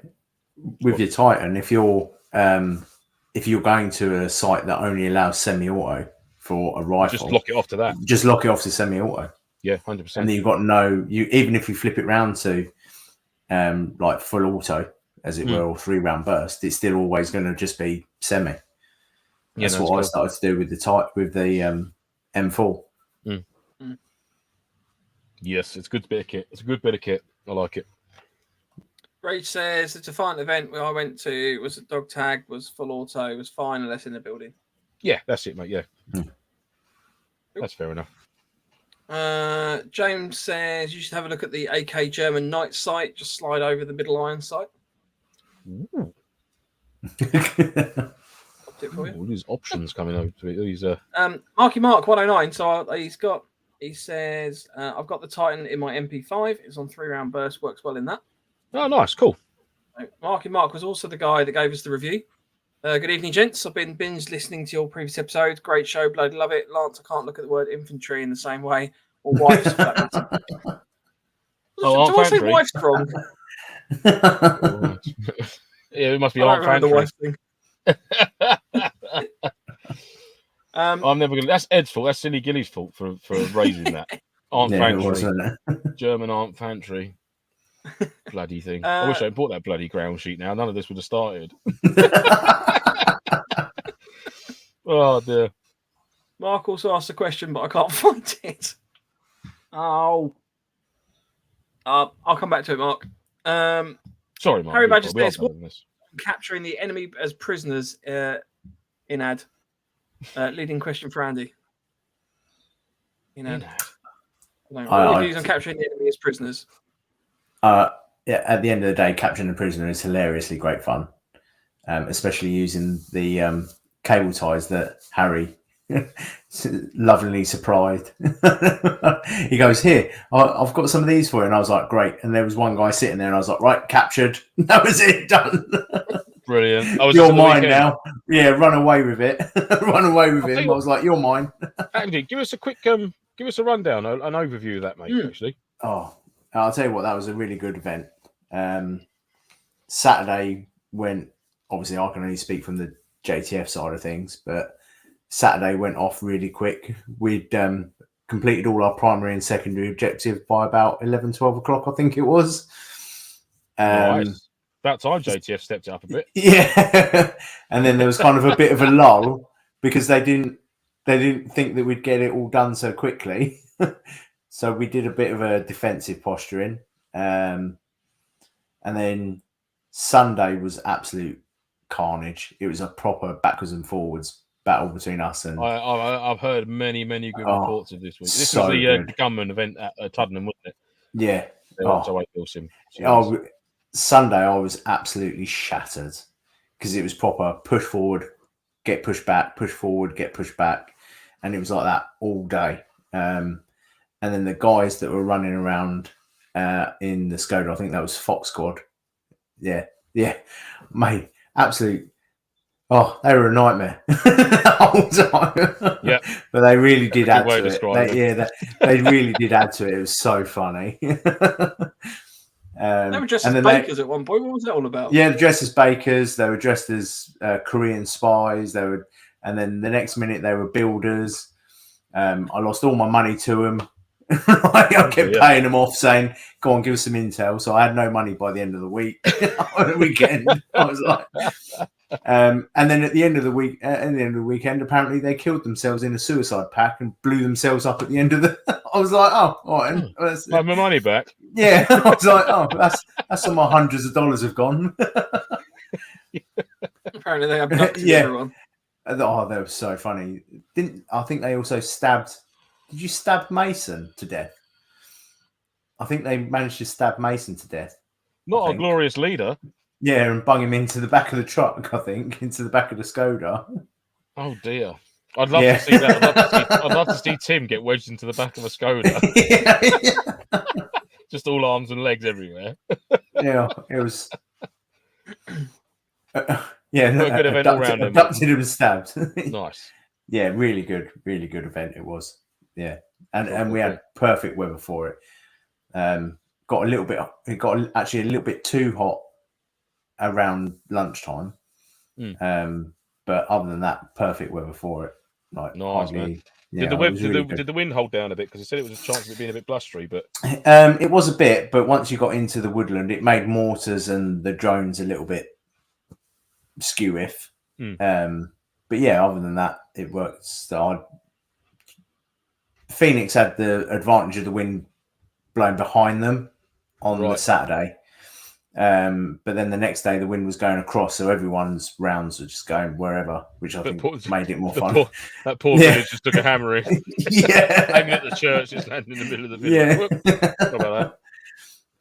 with your Titan, if you're going to a site that only allows semi-auto for a rifle, just lock it off to that. Just lock it off to semi-auto. Yeah, 100%. And then you've got even if you flip it round to like full auto, as it were, or 3-round burst, it's still always going to just be semi. That's what I started to do with the M4. Yes, it's a good bit of kit. It's a good bit of kit. I like it. Rage says the Defiant event where I went to was a dog tag, was full auto, was fine unless in the building. Yeah, that's it, mate. Yeah. That's fair enough. James says you should have a look at the AK German Knight site. Just slide over the middle iron site. Ooh. All these options coming over to it. These Marky Mark 109. So he says I've got the Titan in my MP5. It's on 3-round burst. Works well in that. Oh, nice, cool. Marky Mark was also the guy that gave us the review. Good evening, gents. I've been binge listening to your previous episodes. Great show, bloody love it. Lance, I can't look at the word infantry in the same way, or wives. Do I say wives wrong? Yeah, it must be Arnfantry. I'm never gonna. That's Ed's fault. That's Silly Gilly's fault for raising that. Arnfantry, German Arnfantry. Bloody thing. I wish I bought that bloody ground sheet now. None of this would have started. Oh dear. Mark also asked a question, but I can't find it. Oh. I'll come back to it, Mark. Sorry, Mark. Harry Badger we are says, better than this. capturing the enemy as prisoners in ad. Leading question for Andy. In ad. What are your views on capturing the enemy as prisoners? Yeah, at the end of the day, capturing a prisoner is hilariously great fun, especially using the cable ties that Harry lovingly supplied. He goes, "Here, I've got some of these for you," and I was like, "Great!" And there was one guy sitting there, and I was like, "Right, captured." That was it, done. Brilliant. You're mine now. Yeah, run away with it. Run away with him. I was like, "You're mine." Andy, give us a quick, give us a rundown, an overview of that, mate. Actually, I'll tell you what, that was a really good event. Saturday went. Obviously, I can only speak from the JTF side of things, but Saturday went off really quick. We'd completed all our primary and secondary objective by about 11, 12 o'clock, I think it was. Nice. About time JTF stepped it up a bit. Yeah. And then there was kind of a bit of a lull because they didn't think that we'd get it all done so quickly. So we did a bit of a defensive posturing. And then Sunday was absolute carnage. It was a proper backwards and forwards battle between us and. I've heard many good reports of this week. This was the gunman event at Tuddenham, wasn't it? Yeah. Milsim. Sunday I was absolutely shattered because it was proper push forward, get pushed back, push forward, get pushed back, and it was like that all day. And then the guys that were running around in the Skoda, I think that was Foxtrot. Yeah, mate, absolute. Oh, they were a nightmare the whole time. Yeah, but they really did add to it. They really did add to it. It was so funny. They were dressed as bakers at one point. What was that all about? Yeah, dressed as bakers. They were dressed as Korean spies. And then the next minute they were builders. I lost all my money to them. I kept paying them off, saying, "Go on, give us some intel." So I had no money by the end of the week. On the weekend, I was like, and then at the end of the weekend, apparently they killed themselves in a suicide pack and blew themselves up at the end of the. I was like, "Oh, all right, my money back." Yeah, I was like, "Oh, that's some my hundreds of dollars have gone." Apparently they abducted everyone. Oh, that was so funny. I think they also stabbed. Did you stab Mason to death? I think they managed to stab Mason to death. Not a glorious leader. Yeah, and bung him into the back of the truck, I think, into the back of the Skoda. Oh, dear. I'd love to see that. I'd love to see Tim get wedged into the back of a Skoda. Yeah. Just all arms and legs everywhere. Yeah, it was... a good event all round. Abducted and stabbed. Nice. Yeah, really good event it was. Yeah, and we had perfect weather for it. It got actually a little bit too hot around lunchtime. But other than that, perfect weather for it. Like nice, man. Yeah, did the wind hold down a bit? Because I said it was a chance of it being a bit blustery, but it was a bit. But once you got into the woodland, it made mortars and the drones a little bit skew-if. But yeah, other than that, it worked. So Phoenix had the advantage of the wind blowing behind them on the Saturday. But then the next day the wind was going across, so everyone's rounds were just going wherever, which I think made it more fun. That poor village just took a hammering. Aiming at the church, just landing in the middle of the village. Yeah. How about that?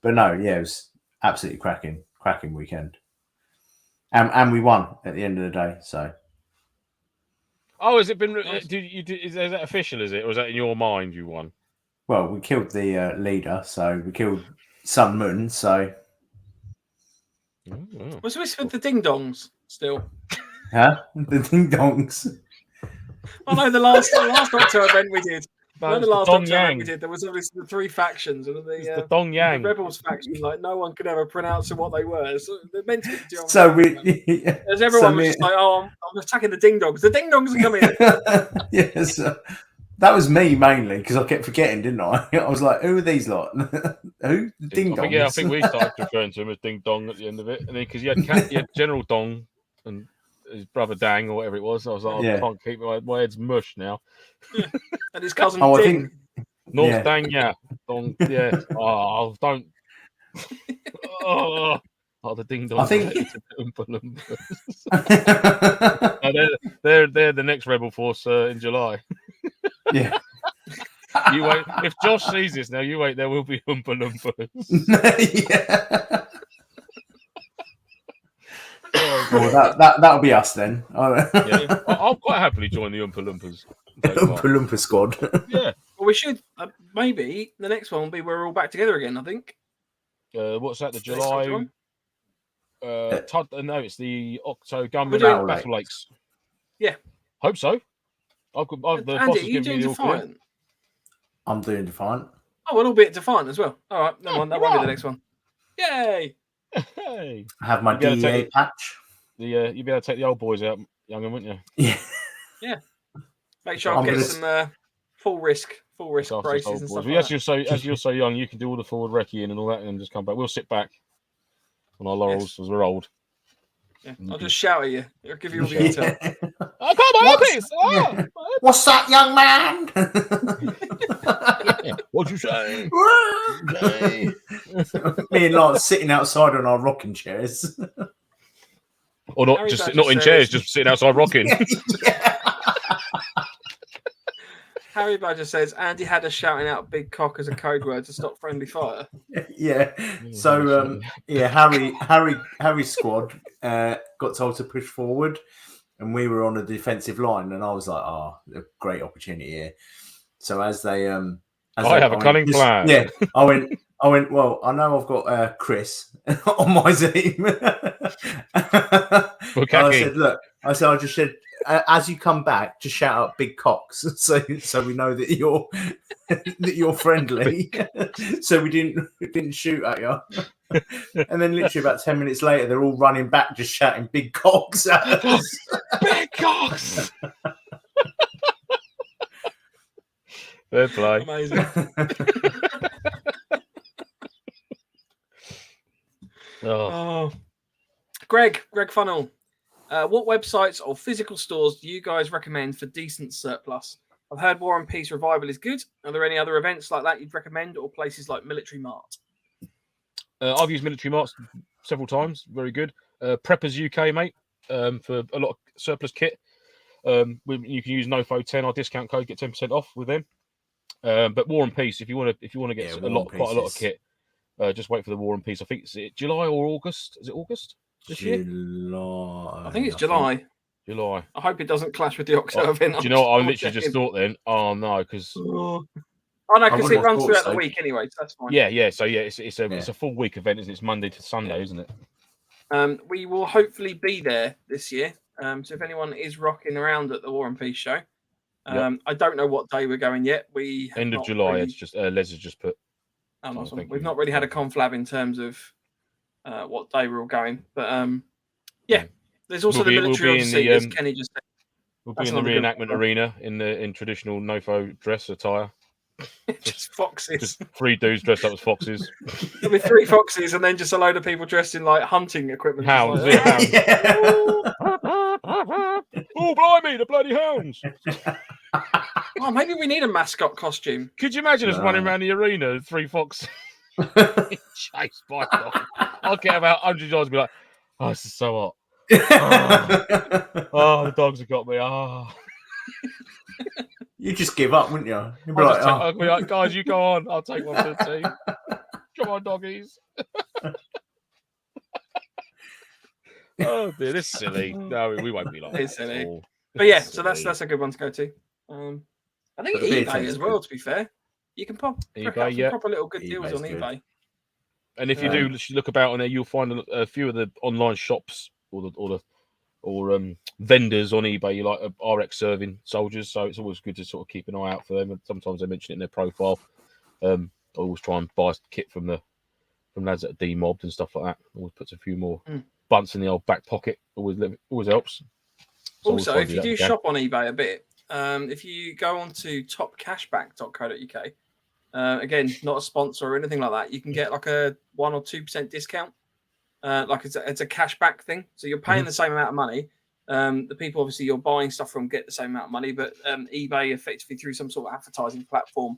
But no, it was absolutely cracking weekend. And we won at the end of the day, so. Oh, has it been? Is that official? Is it, or is that in your mind? You won. Well, we killed the leader, so we killed Sun Moon. So. Was this with the ding dongs still? Huh? The ding dongs. Oh no, the last Octo event we did. No, the last Octo event we did, there was obviously the three factions, and the Dong Yang, the Rebels faction. Like no one could ever pronounce what they were. So they're meant to be. So as everyone was just like, "Oh, I'm attacking the ding dongs. The ding dongs are coming." Yes, that was me mainly because I kept forgetting, didn't I? I was like, "Who are these lot? Who? The ding dongs?" I think we started referring to him as Ding Dong at the end of it, and then because you had General Dong and his brother Dang or whatever it was. I was like, I can't keep my head's mush now. And his cousin Ding. I think North Dang, yeah. dong. Yeah. Oh, don't. Oh, the ding dong. I think- Oompa Loompas. They're the next Rebel Force in July. Yeah. You wait. If Josh sees this now, you wait. There will be Oompa Loompas. Yeah. Oh, Well, that'll be us then. yeah. I'll quite happily join the Oompa Loompas. Oompa Loompa squad. Yeah. Well, we should maybe the next one will be we're all back together again. I think. What's that? The July. one? No, it's the Octo Gunman doing Battle Lakes. Yeah. Hope so. The boss Andy, has are you given doing me the all clear. Defiant? I'm doing Defiant. Oh, we'll all be at Defiant as well. All right, never mind. That won't be hurrah. the next one. Yay! Hey. I have my You'll be able to DEA take patch. You'd be able to take the old boys out, younger, wouldn't you? Yeah. Make sure I I'm get gonna- some full risk Look after braces us old and boys. stuff. Well, Like that. as you're so young, you can do all the forward recce and all that, and just come back. We'll sit back on our laurels as we're old. Yeah. I'll just shout at you. I'll give you all the intel. Oh, come on, please! Oh, What's that, young man? what'd you say? Me and Lance sitting outside on our rocking chairs. Or not Harry just Badger not in says- chairs, just sitting outside rocking. Harry Badger says Andy had us shouting out "big cock" as a code word to stop friendly fire. Yeah. So Harry's squad got told to push forward, and we were on a defensive line, and I was like, "Oh, a great opportunity here." So as they I have a cunning plan. Yeah, I went. Well, I know I've got Chris on my team. I just said, as you come back, just shout out "big cocks," so we know that you're friendly. So we didn't shoot at you. And then literally about 10 minutes later, they're all running back, just shouting "big cocks" at us. Big cocks. Fair play. Amazing. Oh. Greg Funnel. What websites or physical stores do you guys recommend for decent surplus? I've heard War and Peace Revival is good. Are there any other events like that you'd recommend, or places like Military Mart? I've used Military Marts several times. Very good. Preppers UK, mate, for a lot of surplus kit. You can use NoFo 10, our discount code, get 10% off with them. But War and Peace, if you want to get quite a lot of kit, just wait for the War and Peace. I think it's July or August. Is it August this year? I think it's July. July. I hope it doesn't clash with the Octo event. Do you know what? I literally just thought then. Oh no, because Oh no, because it runs throughout the week anyway, so that's fine. yeah. So yeah, it's a full week event, isn't it? It's Monday to Sunday, isn't it? We will hopefully be there this year. So if anyone is rocking around at the War and Peace show, I don't know what day we're going yet. We have End of not July. really- It's just Les has just put. Awesome. We've not really had a conflab in terms of what day we're all going, but there's also the military Odyssey, as Kenny just said. We'll be in the reenactment arena in traditional NoFo dress attire. Just foxes. Just 3 dudes dressed up as foxes. There'll be 3 foxes, and then just a load of people dressed in like hunting equipment. Hounds. Like, Oh, blimey, the bloody hounds. oh, maybe we need a mascot costume. Could you imagine us running around the arena, 3 foxes chased by a dog? I'll get about 100 yards and be like, oh, this is so hot. Oh, the dogs have got me. Oh. You just give up, wouldn't you? You'd be I'll be like, guys, you go on. I'll take one for the team. Come on, doggies. Oh dear, this is silly. No, we won't be like It's that. silly. But yeah, so that's a good one to go to. I think eBay as well, to be fair. You can pop eBay, proper little good deals on eBay. And if you do look about on there, you'll find a few of the online shops or vendors on eBay, like RX serving soldiers. So it's always good to sort of keep an eye out for them. And sometimes they mention it in their profile. I always try and buy kit from lads that are demobbed and stuff like that. Always puts a few more bunts in the old back pocket. Always helps. So also, if you do shop on eBay a bit, if you go on to topcashback.co.uk, again, not a sponsor or anything like that, you can get like a 1 or 2% discount. Like it's a cashback thing. So you're paying the same amount of money. The people obviously you're buying stuff from get the same amount of money, but eBay effectively through some sort of advertising platform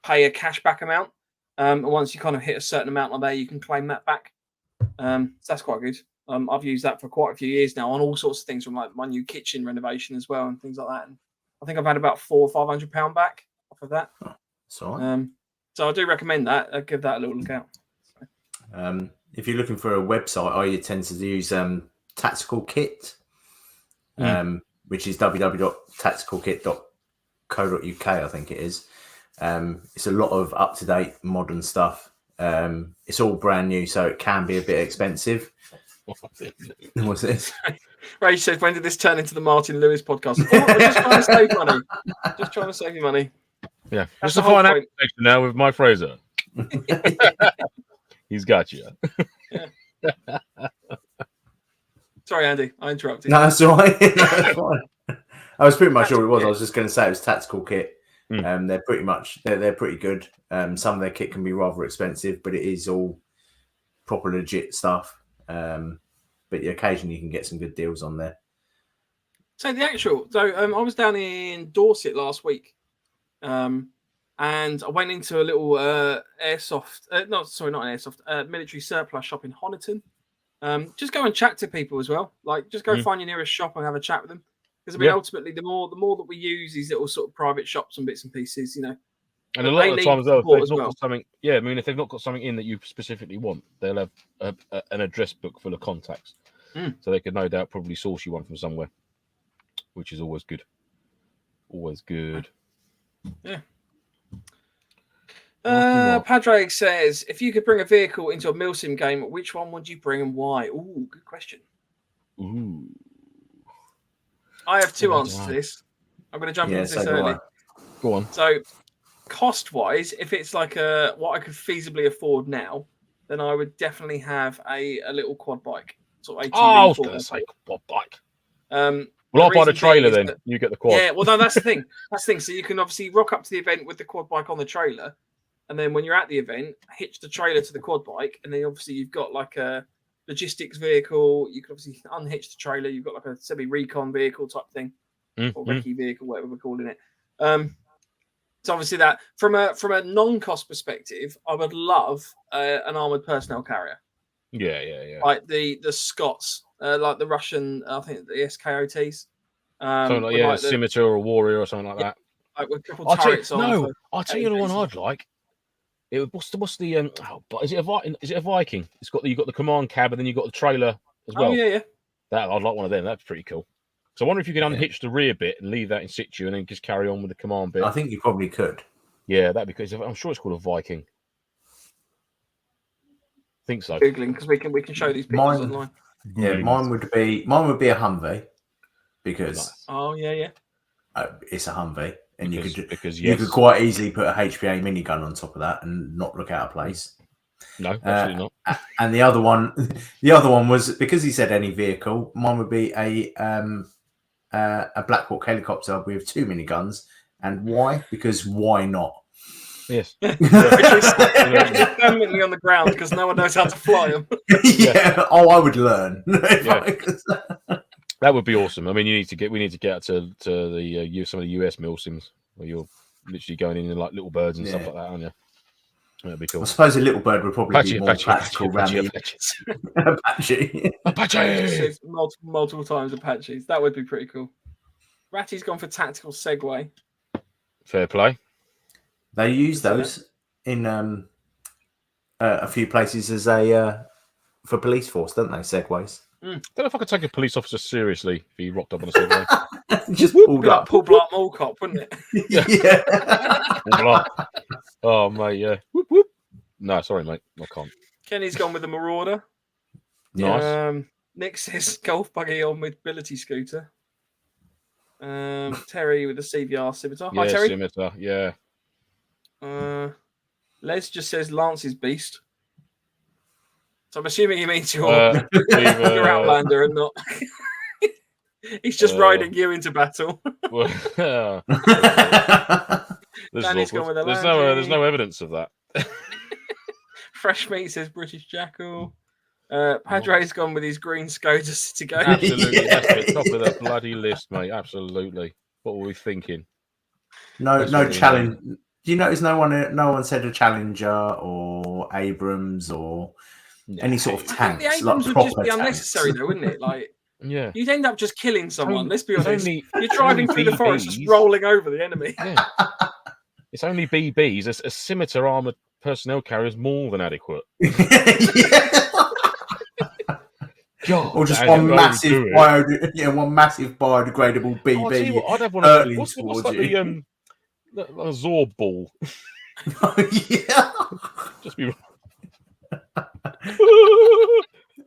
pay a cashback amount. And once you kind of hit a certain amount on there, you can claim that back. So that's quite good. I've used that for quite a few years now on all sorts of things, from like my new kitchen renovation as well and things like that. And I think I've had about £400 or £500 back off of that. That's all right. So I do recommend that. I'll give that a little look out. If you're looking for a website, I tend to use Tactical Kit, which is www.tacticalkit.co.uk, I think it is. It's a lot of up-to-date modern stuff. It's all brand new, so it can be a bit expensive. What's this? Ray said, when did this turn into the Martin Lewis podcast? Oh, we're just trying to save money. Just trying to save you money. Yeah. That's Just the a whole fine point. section now with Mike Fraser. He's got you. Yeah. Sorry, Andy. I interrupted. No, that's all right. That's fine. I was pretty much sure it was. I was just going to say it was Tactical Kit. They're pretty much they're pretty good. Some of their kit can be rather expensive, but it is all proper legit stuff. But occasionally you can get some good deals on there. So I was down in Dorset last week, and I went into a little military surplus shop in Honiton. Just go and chat to people as well. Like, just go find your nearest shop and have a chat with them. Because ultimately, the more that we use these little sort of private shops and bits and pieces, And a lot of the times, though, if they've not got something, if they've not got something in that you specifically want, they'll have an address book full of contacts, so they could no doubt probably source you one from somewhere, which is always good. Always good. Yeah. Padraig says, if you could bring a vehicle into a Milsim game, which one would you bring and why? Ooh, good question. Ooh. I have two answers to this. I'm going to jump into this early. Go on. So, cost-wise, if it's like what I could feasibly afford now, then I would definitely have a little quad bike. Sort of ATV. I was going to say quad bike. Well, I'll buy the trailer then. You get the quad. Yeah, well, no, that's the thing. So you can obviously rock up to the event with the quad bike on the trailer, and then when you're at the event, hitch the trailer to the quad bike, and then obviously you've got like a logistics vehicle. You can obviously unhitch the trailer. You've got like a semi-recon vehicle type thing, or recce vehicle, whatever we're calling it. So obviously that from a non-cost perspective, I would love an armored personnel carrier. Yeah. Like the Scots, like the Russian, I think the SKOTs. Something like Scimitar or Warrior or something like that. Like with triple turrets on. I'll tell you the one I'd like. What's the is it a Viking? You got the command cab and then you got the trailer as well. Oh yeah. That I'd like one of them. That's pretty cool. So I wonder if you can unhitch the rear bit and leave that in situ and then just carry on with the command bit. I think you probably could. Yeah, that'd be good. I'm sure it's called a Viking. I think so. Googling because we can show these pictures online. Yeah, mine would be a Humvee because it's a Humvee. And you could quite easily put a HPA minigun on top of that and not look out of place. No, absolutely not. And the other one was because he said any vehicle. Mine would be a Black Hawk helicopter with 2 miniguns. And why? Because why not? Yes. Permanently on the ground because no one knows how to fly them. Yeah. Oh, I would learn. That would be awesome. I mean, we need to get out to the some of the US Milsims where you're literally going in like little birds and stuff like that, aren't you? That'd be cool. I suppose a little bird would probably be more practical around Apache. Apache. Multiple times Apaches. That would be pretty cool. Ratty's gone for tactical Segway. Fair play. They use those in a few places as for police force, don't they? Segways. I don't know if I could take a police officer seriously if he rocked up on a Segway. Just pulled up. Like Paul Blart Mall Cop, wouldn't it? Yeah. Oh, mate, yeah. Whoop, whoop. No, sorry, mate. I can't. Kenny's gone with the Marauder. Nice. Nick says golf buggy on mobility scooter. Terry with the CVR Scimitar. Hi, Terry. Scimitar, yeah. Les just says Lance's Beast. So I'm assuming he means your Outlander and not. He's just riding you into battle. Danny's gone with a there's no evidence of that. Fresh Meat says British Jackal. Padre's gone with his green Skoda City Go. Absolutely, that's at the top of the bloody list, mate. Absolutely. What were we thinking? No challenge Do you notice no one said a Challenger or Abrams or any sort of I think the tanks, Abrams like would just proper be tanks? unnecessary, though, wouldn't it? Like, Yeah. you'd end up just killing someone. Let's be it's honest. only- You're it's driving only through the forest, just BBs. rolling over the enemy. Yeah. It's only BBs. A scimitar armored personnel carrier is more than adequate. Yeah. God, Or just that one ain't massive gonna do it. one massive biodegradable BB. Oh, I'll tell you what, I'd have one of hurtling those. What's towards like you. the Zorb ball? Oh, yeah. Just be.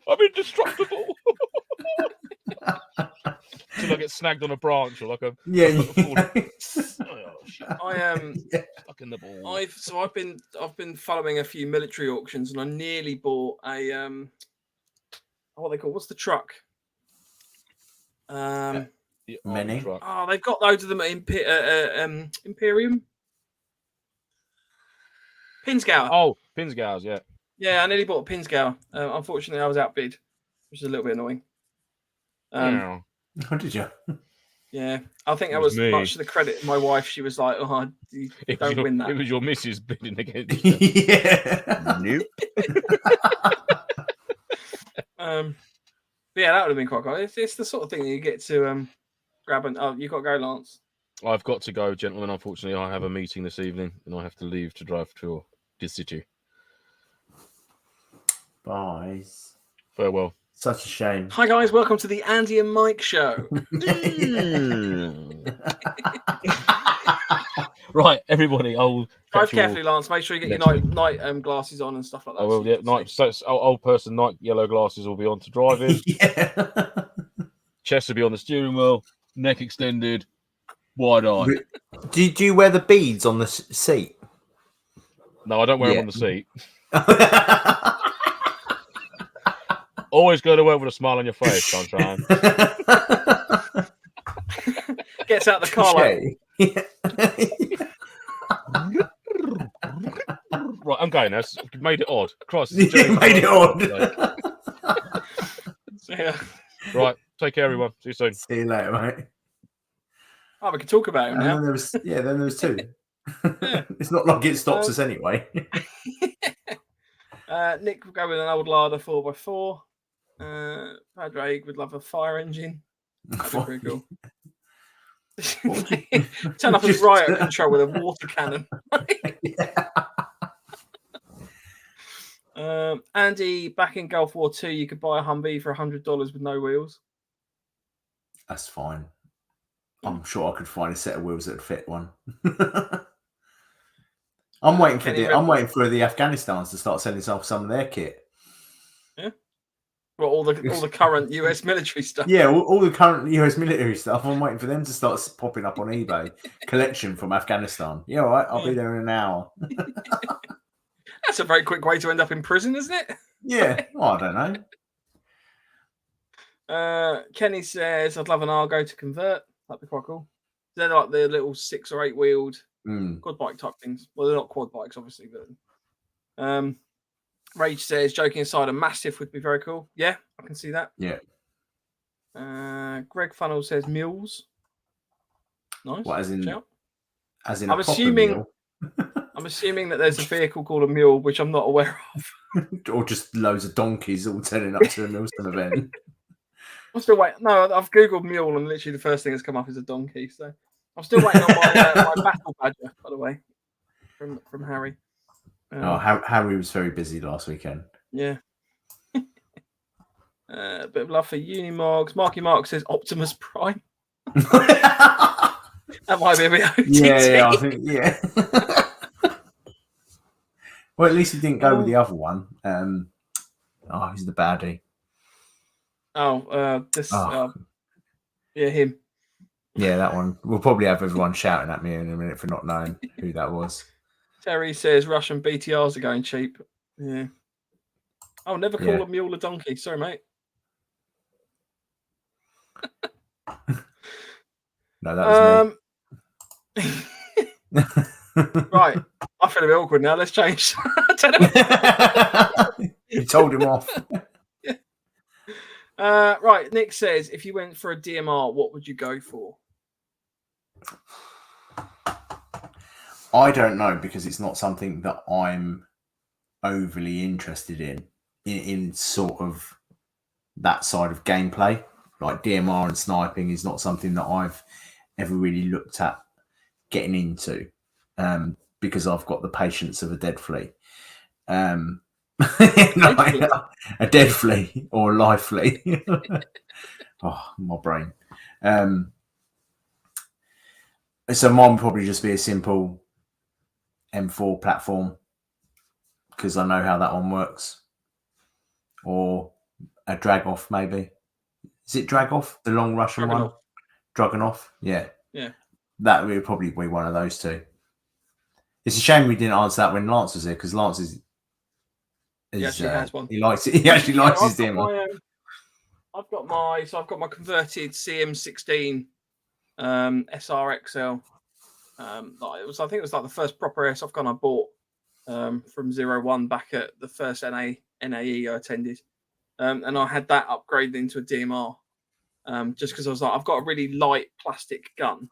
I'm indestructible. Till I get snagged on a branch or like a Yeah. oh, shit. I am. Stuck in the ball. I've been following a few military auctions, and I nearly bought a what are they called? What's the truck? The Many. truck. Oh, they've got loads of them at Imperium. Pinsgauer. Oh, Pinsgauers, yeah. Yeah, I nearly bought a Pinsgauer. Unfortunately, I was outbid, which is a little bit annoying. Yeah. What did you? Yeah, I think It that was was me. much to the credit of my wife. She was like, "Oh, you don't win that." It was your missus bidding against you. Yeah. Nope. But yeah, that would have been quite cool. It's the sort of thing that you get to grab and you got to go, Lance. I've got to go, gentlemen. Unfortunately, I have a meeting this evening and I have to leave to drive to the city. Bye. Farewell. Such a shame. Hi guys, welcome to the Andy and Mike show. Right, everybody. Drive carefully, Lance. Make sure you get your night glasses on and stuff like that. I will. Yeah, old person night yellow glasses will be on to driving. Yeah. Chest will be on the steering wheel. Neck extended. Wide eye. Do you wear the beads on the seat? No, I don't wear them on the seat. Always go to work with a smile on your face, sunshine. Gets out the car like. Right, I'm going now. You've made it odd. Christ, You made it odd. Yeah. Right, take care, everyone. See you soon. See you later, mate. Oh, we can talk about him now. Then there was two. It's not like it stops us anyway. Nick will go with an old Lada 4x4. Padraig would love a fire engine. That'd be pretty cool. Turn up as riot control with a water cannon. Andy, back in Gulf War II, you could buy a Humvee for $100 with no wheels. That's fine. I'm sure I could find a set of wheels that would fit one. I'm waiting for the Afghanistans to start sending some of their kit. Yeah. Well, all the current US military stuff. Yeah, all the current US military stuff. I'm waiting for them to start popping up on eBay. Collection from Afghanistan. Yeah, all right. I'll be there in an hour. That's a very quick way to end up in prison, isn't it? Yeah. Oh, I don't know. Kenny says, "I'd love an Argo to convert. That'd be quite cool. They're like the little 6 or 8 wheeled quad bike type things. Well, they're not quad bikes, obviously, but Rage says, joking aside, a Mastiff would be very cool. Yeah, I can see that. Yeah. Greg Funnel says mules. Nice. What, as in I'm assuming that there's a vehicle called a mule, which I'm not aware of. Or just loads of donkeys all turning up to a Milsim event. I'm still waiting. No, I've Googled mule and literally the first thing that's come up is a donkey. So I'm still waiting on my battle badger, by the way, from Harry. Harry was very busy last weekend. Yeah. A bit of love for Unimogs. Marky Mark says Optimus Prime. That might be a bit OTT. Yeah, I think, yeah. Well, at least he didn't go with the other one. He's the baddie. Yeah, him. Yeah, that one. We'll probably have everyone shouting at me in a minute for not knowing who that was. Terry says Russian BTRs are going cheap. Yeah. I'll never call a mule a donkey. Sorry, mate. No, that was me. Right. I feel a bit awkward now. Let's change. You told him off. Right. Nick says, if you went for a DMR, what would you go for? I don't know, because it's not something that I'm overly interested in sort of that side of gameplay. Like DMR and sniping is not something that I've ever really looked at getting into, because I've got the patience of a dead flea. A dead flea or a live flea. Oh, my brain. So mine would probably just be a simple M4 platform, because I know how that one works. Or a drag off, maybe. Is it drag off? The long Russian one? Dragunov? Yeah. Yeah. That would probably be one of those two. It's a shame we didn't answer that when Lance was there, because Lance is he actually has one. He likes it. He actually likes his DMR. I've got my converted CM16 SRXL. I think it was like the first proper airsoft gun I bought from 01 back at the first NAE I attended, and I had that upgraded into a DMR, just because I was like, I've got a really light plastic gun,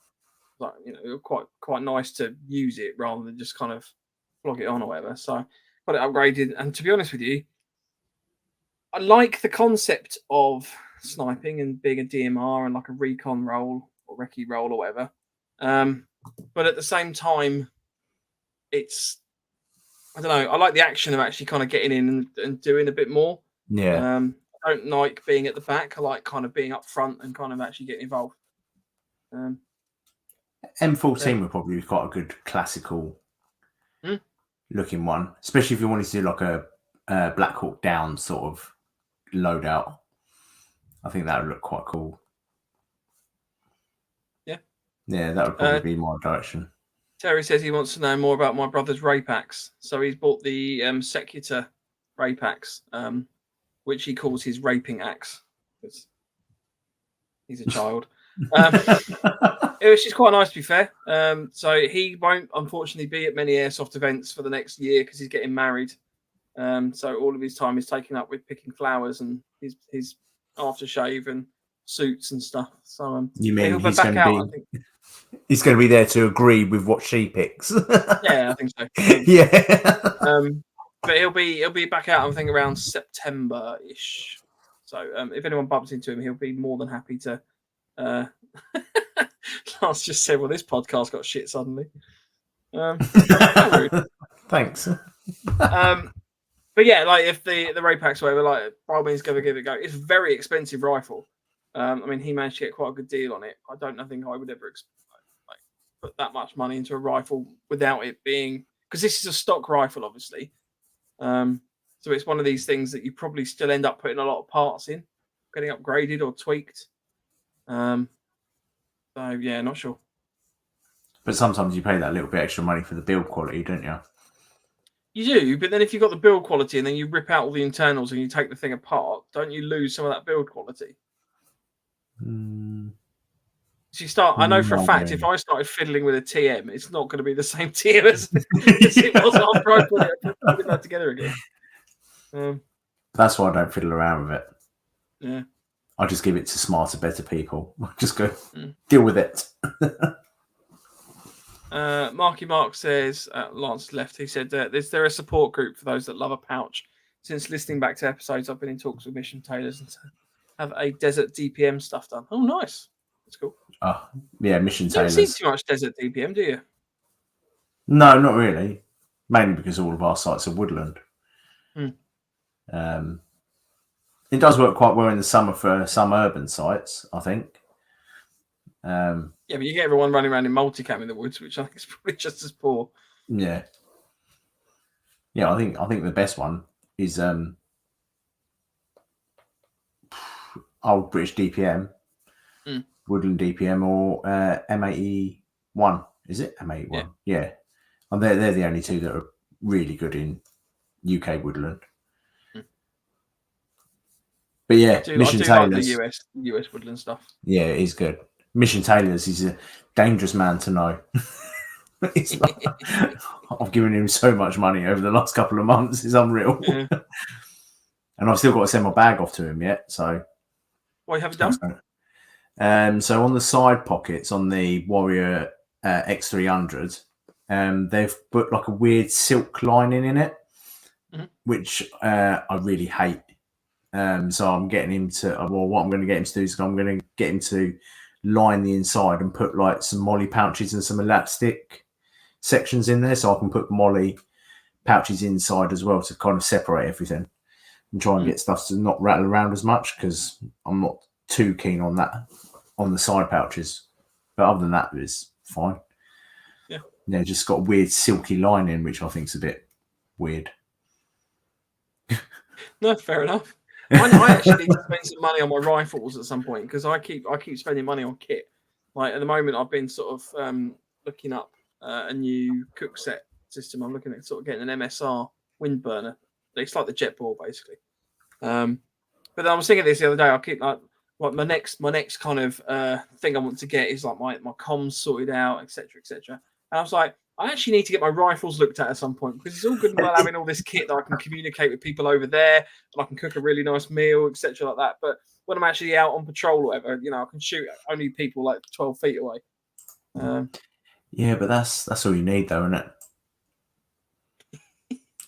like, you know, quite nice to use it rather than just kind of flog it on or whatever. So I got it upgraded, and to be honest with you, I like the concept of sniping and being a DMR and like a recon role or recce role or whatever. But at the same time, it's, I don't know, I like the action of actually kind of getting in and doing a bit more. Yeah. I don't like being at the back. I like kind of being up front and kind of actually getting involved. M14 would probably be quite a good classical looking one, especially if you wanted to do like a Black Hawk Down sort of loadout. I think that would look quite cool. Yeah, that would probably be my direction. Terry says he wants to know more about my brother's ray packs. So he's bought the Secutor ray packs, which he calls his raping axe. He's a child. It was just quite nice, to be fair. So he won't, unfortunately, be at many airsoft events for the next year because he's getting married. So all of his time is taken up with picking flowers and his aftershave and suits and stuff. So you mean he's going to be there to agree with what she picks? Yeah, I think so. Yeah. But he'll be back out, I think, around September-ish. So if anyone bumps into him, he'll be more than happy to. Lance just said, "Well, this podcast got shit suddenly." Thanks. But yeah, like if the ray packs or whatever, like by all means, give it a go. It's a very expensive rifle. I mean, he managed to get quite a good deal on it. I don't think I would ever put that much money into a rifle without it being, because this is a stock rifle, obviously. So it's one of these things that you probably still end up putting a lot of parts in, getting upgraded or tweaked. So yeah, not sure. But sometimes you pay that little bit extra money for the build quality, don't you? You do, but then if you've got the build quality and then you rip out all the internals and you take the thing apart, don't you lose some of that build quality? So you start. I know for a fact, if I started fiddling with a TM, it's not going to be the same TM as it was after I put it back together again. That's why I don't fiddle around with it. Yeah, I just give it to smarter, better people. Just go deal with it. Marky Mark says, Lance left. He said, "Is there a support group for those that love a pouch? Since listening back to episodes, I've been in talks with Mission Tailors and have a Desert DPM stuff done." Oh, nice. That's cool. Oh, yeah, Mission Tailors. You don't see too much Desert DPM, do you? No, not really. Mainly because all of our sites are woodland. It does work quite well in the summer for some urban sites, I think. Yeah, but you get everyone running around in multicam in the woods, which I think is probably just as poor. Yeah. Yeah, I think the best one is old British DPM, Woodland DPM, or M81. Is it M81? Yeah. And they're the only two that are really good in UK woodland. But yeah, Mission Tailors. Like the US woodland stuff. Yeah, it is good. Mission Tailors is a dangerous man to know. I've given him so much money over the last couple of months. It's unreal. Yeah. And I've still got to send my bag off to him yet. So, what have you done? So on the side pockets on the Warrior X300, they've put like a weird silk lining in it, Mhm. which I really hate. So I'm getting him to. Well, what I'm going to get him to do is I'm going to get him to line the inside and put like some molly pouches and some elastic sections in there, so I can put molly pouches inside as well to kind of separate everything and try and get stuff to not rattle around as much, because I'm not too keen on that on the side pouches. But other than that, it's fine. Yeah, just got a weird silky lining, which I think's a bit weird. No, fair enough. I actually need to spend some money on my rifles at some point, because I keep spending money on kit. Like at the moment, I've been sort of looking up a new cook set system. I'm looking at sort of getting an MSR wind burner. It's like the jet ball basically. But then I was thinking this the other day. I keep like my next kind of thing I want to get is like my comms sorted out, etc., etc. And I was like, I actually need to get my rifles looked at some point, because it's all good and well having all this kit that I can communicate with people over there, and I can cook a really nice meal, etc., like that. But when I'm actually out on patrol or whatever, I can shoot only people like 12 feet away. Yeah, but that's all you need, though, isn't it?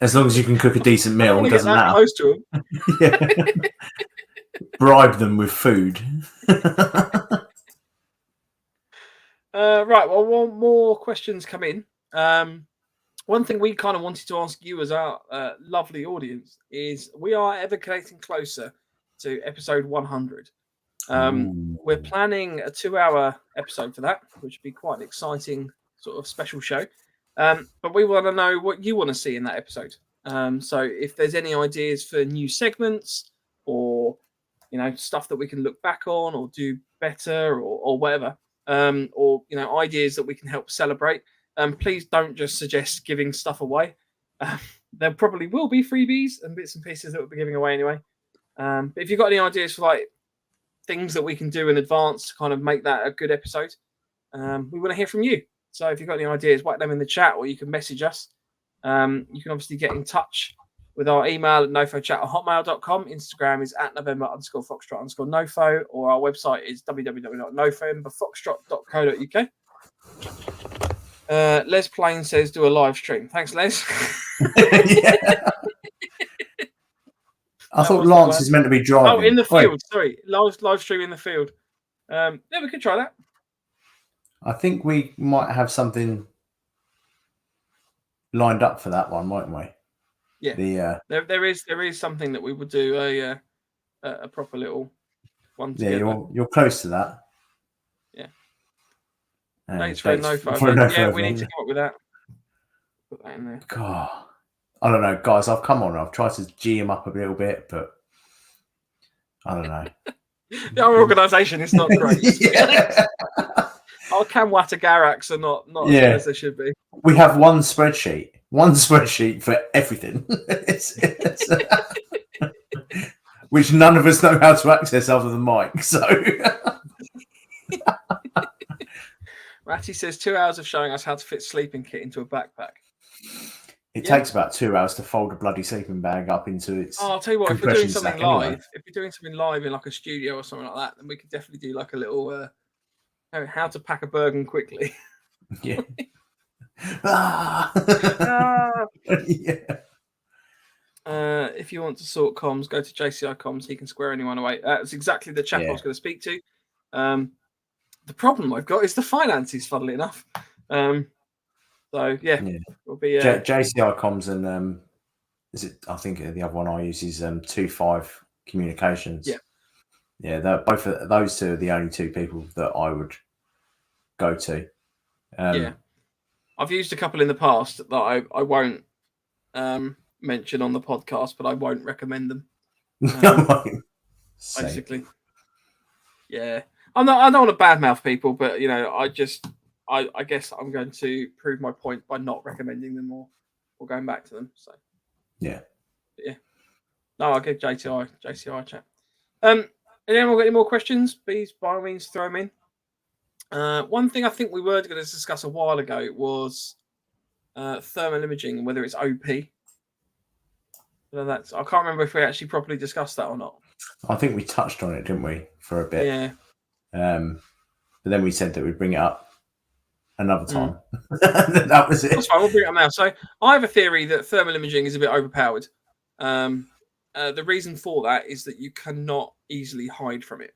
As long as you can cook a decent meal, it doesn't matter. Close to them. Yeah. Bribe them with food. Right. Well, one more questions come in. One thing we kind of wanted to ask you as our lovely audience is, we are ever getting closer to episode 100. We're planning a 2-hour episode for that, which would be quite an exciting sort of special show. But we want to know what you want to see in that episode. So if there's any ideas for new segments, or stuff that we can look back on or do better, or whatever, or ideas that we can help celebrate, please don't just suggest giving stuff away. There probably will be freebies and bits and pieces that we'll be giving away anyway. But if you've got any ideas for like things that we can do in advance to kind of make that a good episode, we want to hear from you. So if you've got any ideas, whack them in the chat, or you can message us. You can obviously get in touch with our email at nofochat@hotmail.com. Instagram is @November_Foxtrot_NoFo, or our website is www.nofemberfoxtrot.co.uk. Les Plain says, do a live stream. Thanks, Les. Yeah. I thought Lance is meant to be driving. Oh, in the field. Sorry. Live stream in the field. Yeah, we could try that. I think we might have something lined up for that one, mightn't we? Yeah. There is something that we would do a proper little one together. Yeah, you're close to that. Yeah. Thanks for NoFo. Yeah, we need to come up with that. Put that in there. God, I don't know, guys. I've come on. I've tried to G him up a little bit, but I don't know. Our organisation is not great. Our Camwatter Garracks are not as good as they should be. We have one spreadsheet for everything. Which none of us know how to access other than Mike. So Ratty says 2 hours of showing us how to fit sleeping kit into a backpack. It takes about 2 hours to fold a bloody sleeping bag up into its. Oh, I'll tell you what, if we're doing something live, in like a studio or something like that, then we could definitely do like a little how to pack a Bergen quickly. Yeah. Yeah. If you want to sort comms, go to JCI Comms. He can square anyone away. That's exactly the chap I was going to speak to. The problem I've got is the finances, funnily enough. It'll be JCI Comms and is it? I think the other one I use is 25 Communications. Yeah, both of those two are the only two people that I would go to. I've used a couple in the past that I won't mention on the podcast, but I won't recommend them. Basically, yeah. I don't want to badmouth people, but I guess I'm going to prove my point by not recommending them or going back to them. So yeah. No, I'll give JCI chat. Anyone got any more questions? Please, by all means, throw them in. One thing I think we were going to discuss a while ago was thermal imaging and whether it's OP. I can't remember if we actually properly discussed that or not. I think we touched on it, didn't we, for a bit? Yeah. But then we said that we'd bring it up another time. That was it. That's fine. We'll bring it up now. So I have a theory that thermal imaging is a bit overpowered. The reason for that is that you cannot easily hide from it.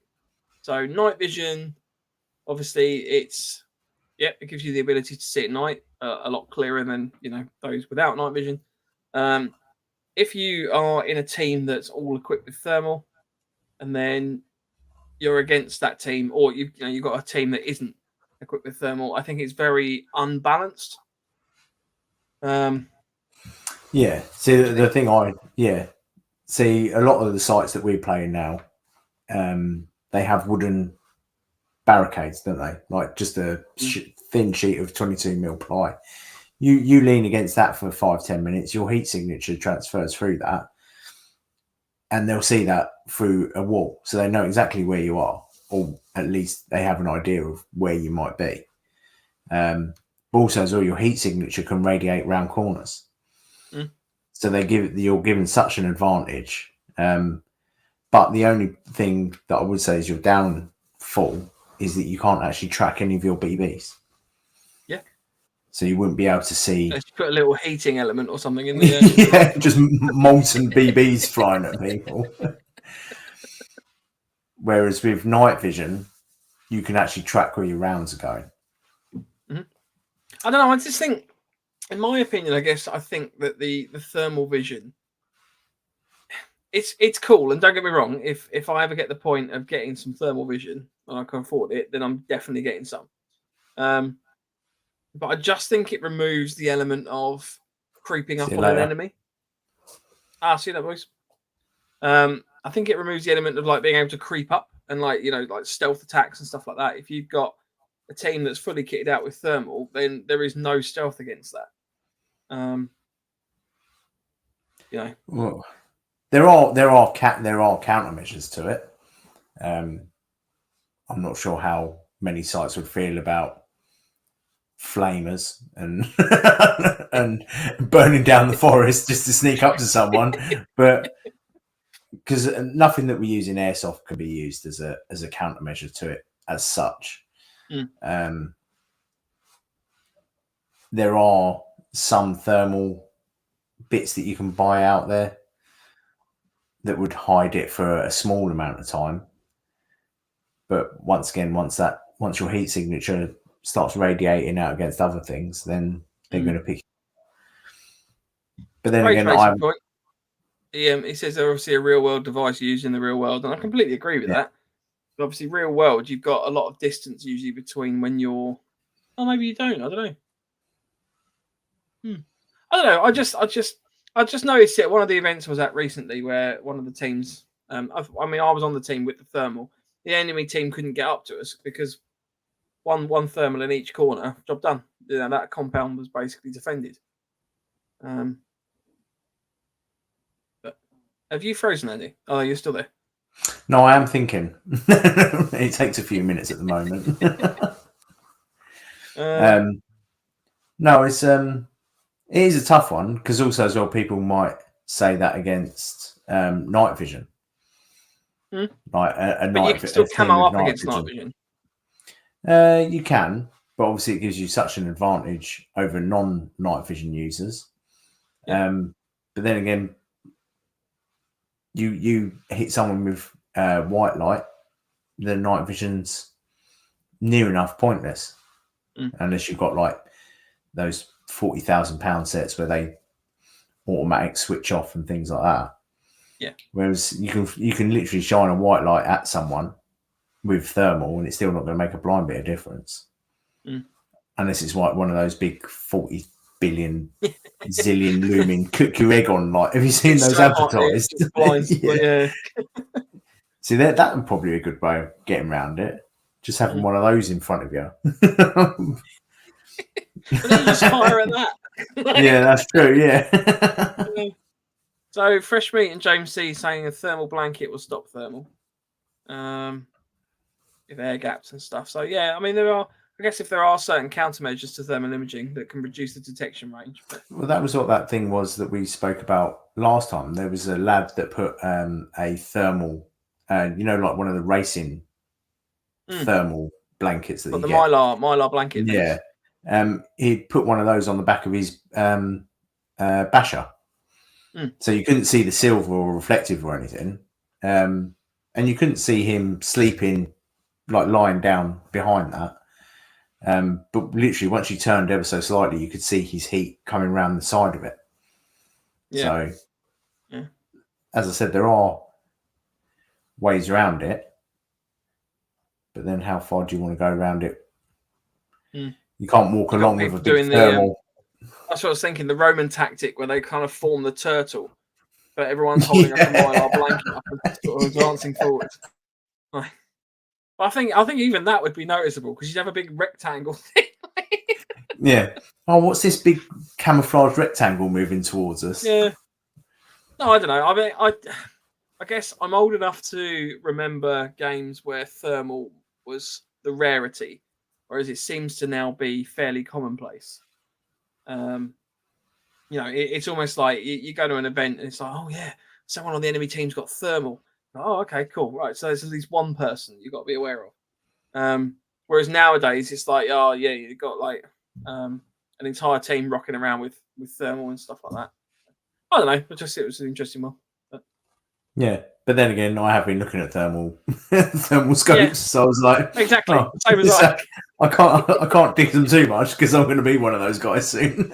So night vision, obviously, it gives you the ability to see at night a lot clearer than those without night vision. If you are in a team that's all equipped with thermal, and then you're against that team, or you've got a team that isn't equipped with thermal, I think it's very unbalanced. Yeah. See, the thing see, a lot of the sites that we play in now, they have wooden barricades, don't they? Like just a thin sheet of 22mm ply. You lean against that for 5-10 minutes, your heat signature transfers through that, and they'll see that through a wall, so they know exactly where you are, or at least they have an idea of where you might be. Also, as well, your heat signature can radiate round corners, so you're given such an advantage. But the only thing that I would say is your downfall is that you can't actually track any of your BBs. Yeah. So you wouldn't be able to see. Let's put a little heating element or something in there. Yeah, just molten BBs flying at people. Whereas with night vision, you can actually track where your rounds are going. I don't know. I just think, in my opinion, I think that the thermal vision, it's cool. And don't get me wrong, if I ever get the point of getting some thermal vision and I can afford it, then I'm definitely getting some. But I just think it removes the element of creeping up on an enemy. See that, boys? I think it removes the element of like being able to creep up and like stealth attacks and stuff like that. If you've got a team that's fully kitted out with thermal, then there is no stealth against that. Well, there are countermeasures to it. I'm not sure how many sites would feel about flamers and and burning down the forest just to sneak up to someone, but because nothing that we use in airsoft can be used as a countermeasure to it as such. There are some thermal bits that you can buy out there that would hide it for a small amount of time, but once your heat signature starts radiating out against other things, then they're going to pick. But then again, he says they're obviously a real world device used in the real world, and I completely agree with that. But obviously, real world, you've got a lot of distance usually between when you're. Oh, maybe you don't. I don't know. I don't know. I just noticed it. One of the events I was at recently where one of the teams. I was on the team with the thermal. The enemy team couldn't get up to us because one thermal in each corner. Job done. That compound was basically defended. But have you frozen, Andy? Oh, you're still there. No, I am thinking. It takes a few minutes at the moment. No, it is a tough one because also as well people might say that against night vision. Like but you can still camo up against night vision. You can, but obviously it gives you such an advantage over non-night vision users. But then again, you hit someone with white light, the night vision's near enough pointless, unless you've got like those £40,000 sets where they automatic switch off and things like that. Yeah. Whereas you can literally shine a white light at someone with thermal and it's still not going to make a blind bit of difference. Unless it's like one of those big 40 billion zillion lumen cook your egg on light. Have you seen those advertised? Yeah. See, that would probably be a good way of getting around it. Just having one of those in front of you. And then you just fire at that. Yeah, that's true. Yeah. So Fresh Meat and James C saying a thermal blanket will stop thermal, with air gaps and stuff. So yeah, I mean I guess if there are certain countermeasures to thermal imaging that can reduce the detection range. Well, that was what that thing was that we spoke about last time. There was a lab that put a thermal, like one of the racing thermal blankets that Mylar blanket. Yeah. he'd put one of those on the back of his basher. So you couldn't see the silver or reflective or anything. And you couldn't see him sleeping, like lying down behind that. But literally, once you turned ever so slightly, you could see his heat coming around the side of it. Yeah. So, as I said, there are ways around it. But then how far do you want to go around it? You can't walk along with a big thermal. That's what I was thinking, the Roman tactic where they kind of form the turtle, but everyone's holding up a mylar blanket up and sort of advancing forward. I think even that would be noticeable because you'd have a big rectangle thing. Yeah. Oh, what's this big camouflage rectangle moving towards us? Yeah. No, I don't know. I mean, I guess I'm old enough to remember games where thermal was the rarity, whereas it seems to now be fairly commonplace. It's almost like you go to an event and it's like, oh yeah, someone on the enemy team's got thermal. Oh, okay, cool. Right, so there's at least one person you've got to be aware of. Whereas nowadays it's like, oh yeah, you've got like an entire team rocking around with thermal and stuff like that. I don't know, it was an interesting one. Yeah, but then again, I have been looking at thermal scopes, so I was like, exactly, same as I can't dig them too much because I'm going to be one of those guys soon.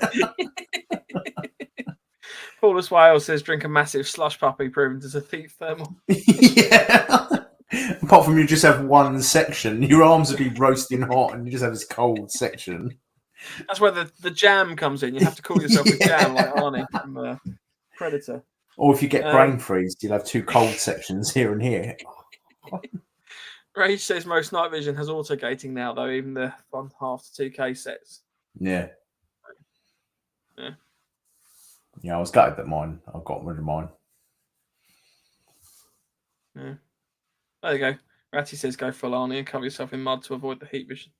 Paulus Wales says, drink a massive slush puppy, proven as a thief thermal. Yeah. Apart from you just have one section, your arms would be roasting hot, and you just have this cold section. That's where the jam comes in. You have to cool yourself with jam, like Arnie from Predator. Or if you get brain freeze, you'll have two cold sections here and here. Rage says most night vision has auto gating now, though, even the 1.5 to 2K sets. Yeah. Yeah, I was gutted that I got rid of mine. Yeah. There you go. Ratty says go full Arnie and cover yourself in mud to avoid the heat vision.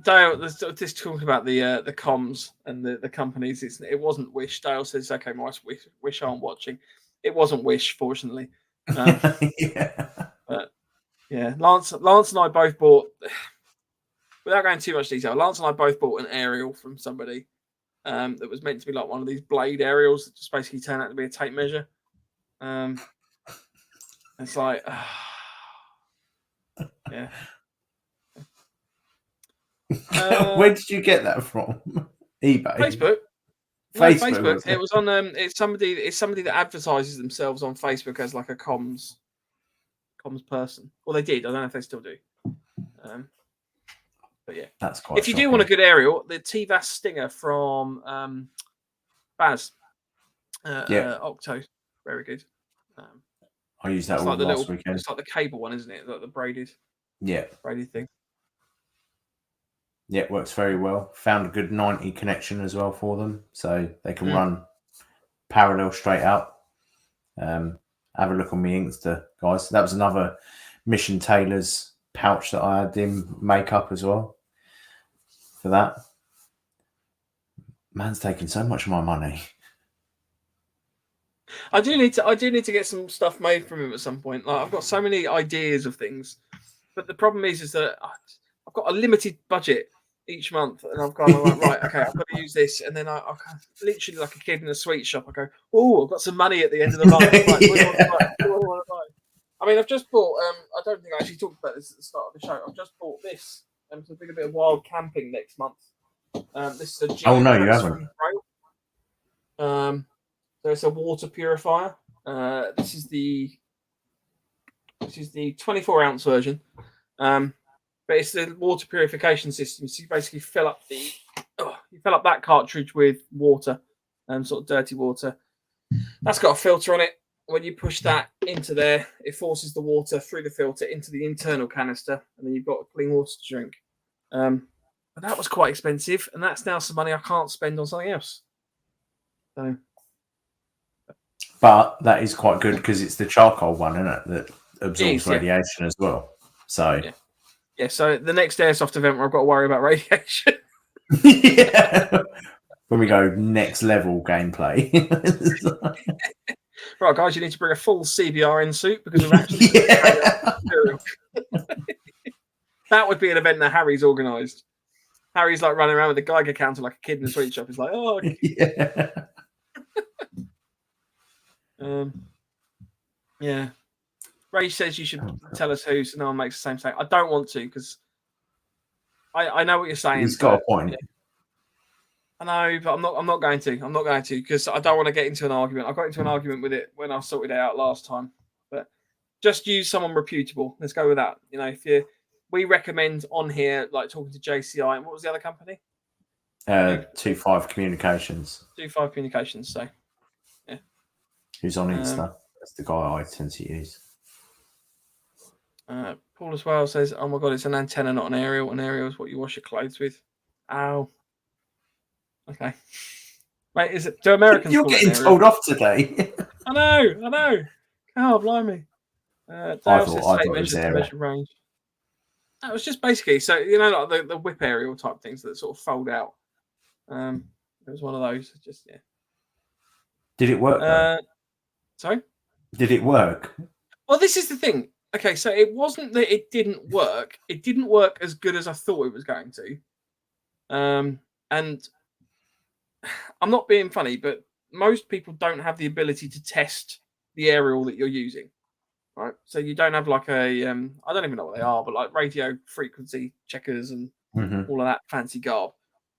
Dale, just talking about the comms and the companies. It wasn't Wish. Dale says, "Okay, my Wish aren't watching." It wasn't Wish, fortunately. Yeah. But yeah, Lance and I both bought. Without going too much detail, Lance and I both bought an aerial from somebody that was meant to be like one of these blade aerials that just basically turned out to be a tape measure. It's like, yeah. Where did you get that from? eBay. Facebook. Facebook. It was on. It's somebody that advertises themselves on Facebook as like a comms person. Well, they did. I don't know if they still do. But yeah, that's quite. If you do want a good aerial, the TVAS Stinger from Baz, Octo, very good. I used that all last weekend. It's like the cable one, isn't it? Like the braided. Yeah. Braided thing. Yeah, it works very well. Found a good 90 connection as well for them, so they can run parallel straight out. Have a look on my Inkster, guys. That was another Mission Taylor's pouch that I had him make up as well for that. Man's taking so much of my money. I do need to get some stuff made from him at some point. Like I've got so many ideas of things, but the problem is that I've got a limited budget each month, and I've gone like, right, okay, I've got to use this, and then I literally like a kid in a sweet shop. I go, oh, I've got some money at the end of the month. Like, what do I want to buy? I mean, I've just bought. I don't think I actually talked about this at the start of the show. I've just bought this. I'm doing a bit of wild camping next month. This is a oh no, you haven't. So it's a water purifier. This is the 24-ounce version. But it's the water purification system. So you basically fill up that cartridge with water, sort of dirty water. That's got a filter on it. When you push that into there, it forces the water through the filter into the internal canister, and then you've got clean water to drink. But that was quite expensive, and that's now some money I can't spend on something else. So, but that is quite good because it's the charcoal one, isn't it, that absorbs radiation as well. So yeah. So the next Airsoft event where I've got to worry about radiation. Yeah. When we go next level gameplay. Right, guys, you need to bring a full CBRN suit because we've actually That would be an event that Harry's organised. Harry's like running around with a Geiger counter like a kid in a sweet shop. He's like, oh, Yeah. yeah. Ray says you should tell us who, so no one makes the same mistake. I don't want to because I know what you're saying. He's got a point. I know, but I'm not going to. I'm not going to because I don't want to get into an argument. I got into an argument with it when I sorted it out last time. But just use someone reputable. Let's go with that. You know, we recommend on here, like talking to JCI, and what was the other company? 2-5 Communications. 2-5 Communications. So, yeah. Who's on Insta? That's the guy I tend to use. Paul as well says, "Oh my god, it's an antenna, not an aerial. An aerial is what you wash your clothes with." Ow. Okay. Wait, is it? Do Americans? You're getting told off today. I know. Oh, blimey. I thought it was measure range. That was just basically so like the whip aerial type things that sort of fold out. It was one of those. Just yeah. Did it work? Sorry. Did it work? Well, this is the thing. Okay, so it wasn't that it didn't work. It didn't work as good as I thought it was going to. And I'm not being funny, but most people don't have the ability to test the aerial that you're using, right? So you don't have like a, I don't even know what they are, but like radio frequency checkers and all of that fancy garb.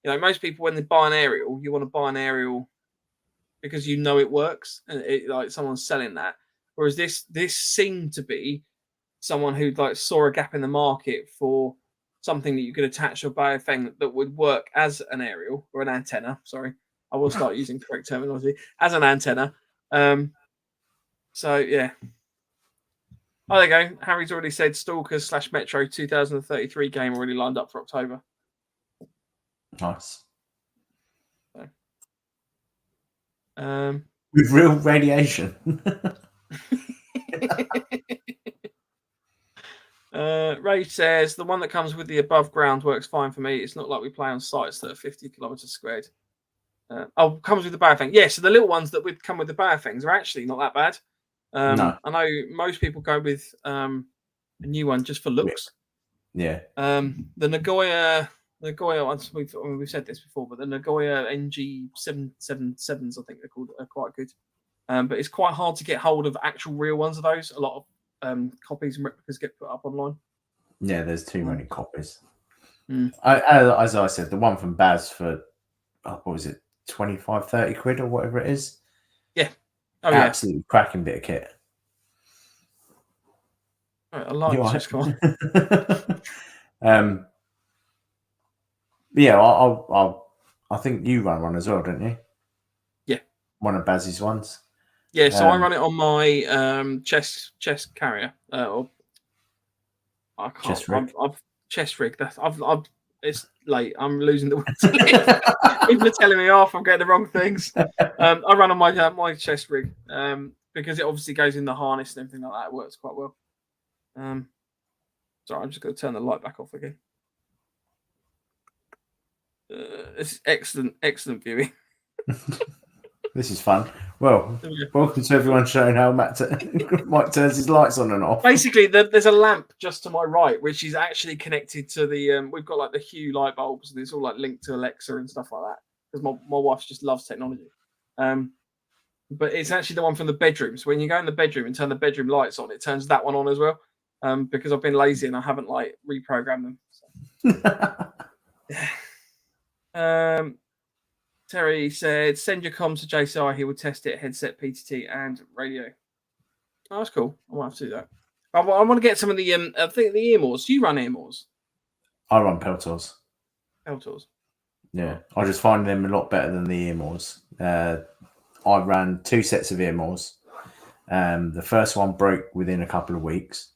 You know, most people when they buy an aerial, you want to buy an aerial because you know it works and like someone's selling that. Whereas this seemed to be someone who like saw a gap in the market for something that you could attach to a biofang that would work as an aerial or an antenna. Sorry, I will start using correct terminology as an antenna. So yeah. Oh, there you go. Harry's already said Stalkers / Metro 2033 game already lined up for October. Nice. So, with real radiation. Ray says the one that comes with the above ground works fine for me. It's not like we play on sites that are 50 kilometers squared. Comes with the biofang. Yeah, so the little ones that would come with the biofangs are actually not that bad. No. I know most people go with a new one just for looks. Yeah. The Nagoya ones we've said this before, but the Nagoya NG777s I think they're called are quite good. But it's quite hard to get hold of actual real ones of those. A lot of copies and replicas get put up online. Yeah, there's too many copies. Mm. As I said, the one from Baz for what was it, 25, 30 quid or whatever it is. Yeah. Absolutely cracking bit of kit. Right, I like just gone. Yeah, I think you run one as well, don't you? Yeah. One of Baz's ones. Yeah, so I run it on my chest carrier. Or I can't. Chest rig. I've chest rig. It's late. I'm losing the will to live. People are telling me off. I'm getting the wrong things. I run on my chest rig because it obviously goes in the harness and everything like that. It works quite well. Sorry, I'm just going to turn the light back off again. It's excellent viewing. This is fun. Well, welcome to everyone showing how Mike turns his lights on and off. Basically, there's a lamp just to my right, which is actually connected to the. We've got like the Hue light bulbs, and it's all like linked to Alexa and stuff like that. Because my wife just loves technology. But it's actually the one from the bedroom. So when you go in the bedroom and turn the bedroom lights on, it turns that one on as well. Because I've been lazy and I haven't like reprogrammed them. So. Terry said, "Send your comms to JCI. He will test it, headset, PTT, and radio." Oh, that's cool. I might have to do that. I want to get some of the I think the Earmores. Do you run Earmores? I run Peltors. Peltors. Yeah, I just find them a lot better than the Earmores. I ran 2 sets of Earmores. The first one broke within a couple of weeks,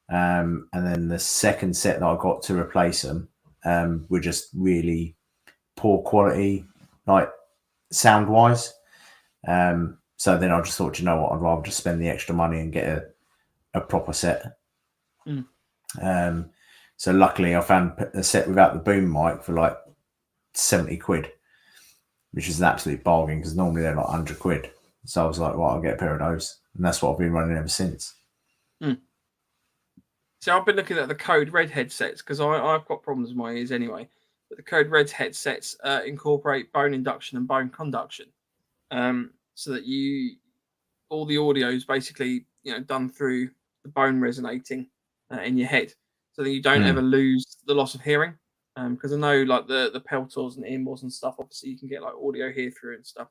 and then the second set that I got to replace them were just really poor quality. Like sound wise, so then I just thought, you know what, I'd rather just spend the extra money and get a proper set. So luckily I found a set without the boom mic for like 70 quid, which is an absolute bargain because normally they're like 100 quid. So I was like, well, I'll get a pair of those, and that's what I've been running ever since. So I've been looking at the Code Red headsets because I've got problems with my ears anyway. But the Code Red headsets incorporate bone induction and bone conduction, so that all the audio is basically done through the bone resonating in your head, so that you don't ever lose the loss of hearing. Because I know like the Peltors and Earmores and stuff, obviously you can get like audio hear through and stuff.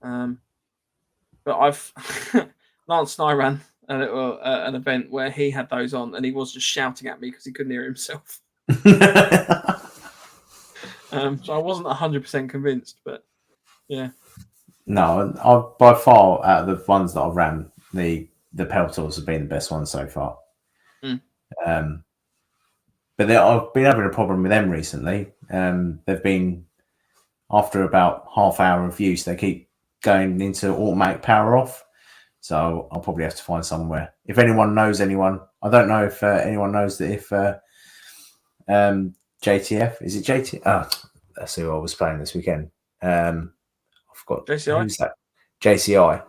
But I've Lance and I ran an event where he had those on, and he was just shouting at me because he couldn't hear himself. So I wasn't 100% convinced, but yeah. No, by far out of the ones that I've ran, the Peltors have been the best ones so far. But I've been having a problem with them recently. They've been, after about half-hour of use, they keep going into automatic power off. So I'll probably have to find somewhere. If anyone knows anyone, I don't know if anyone knows that if JTF, is it JTF? Oh, that's who I was playing this weekend. I forgot. JCI? Who's that? JCI.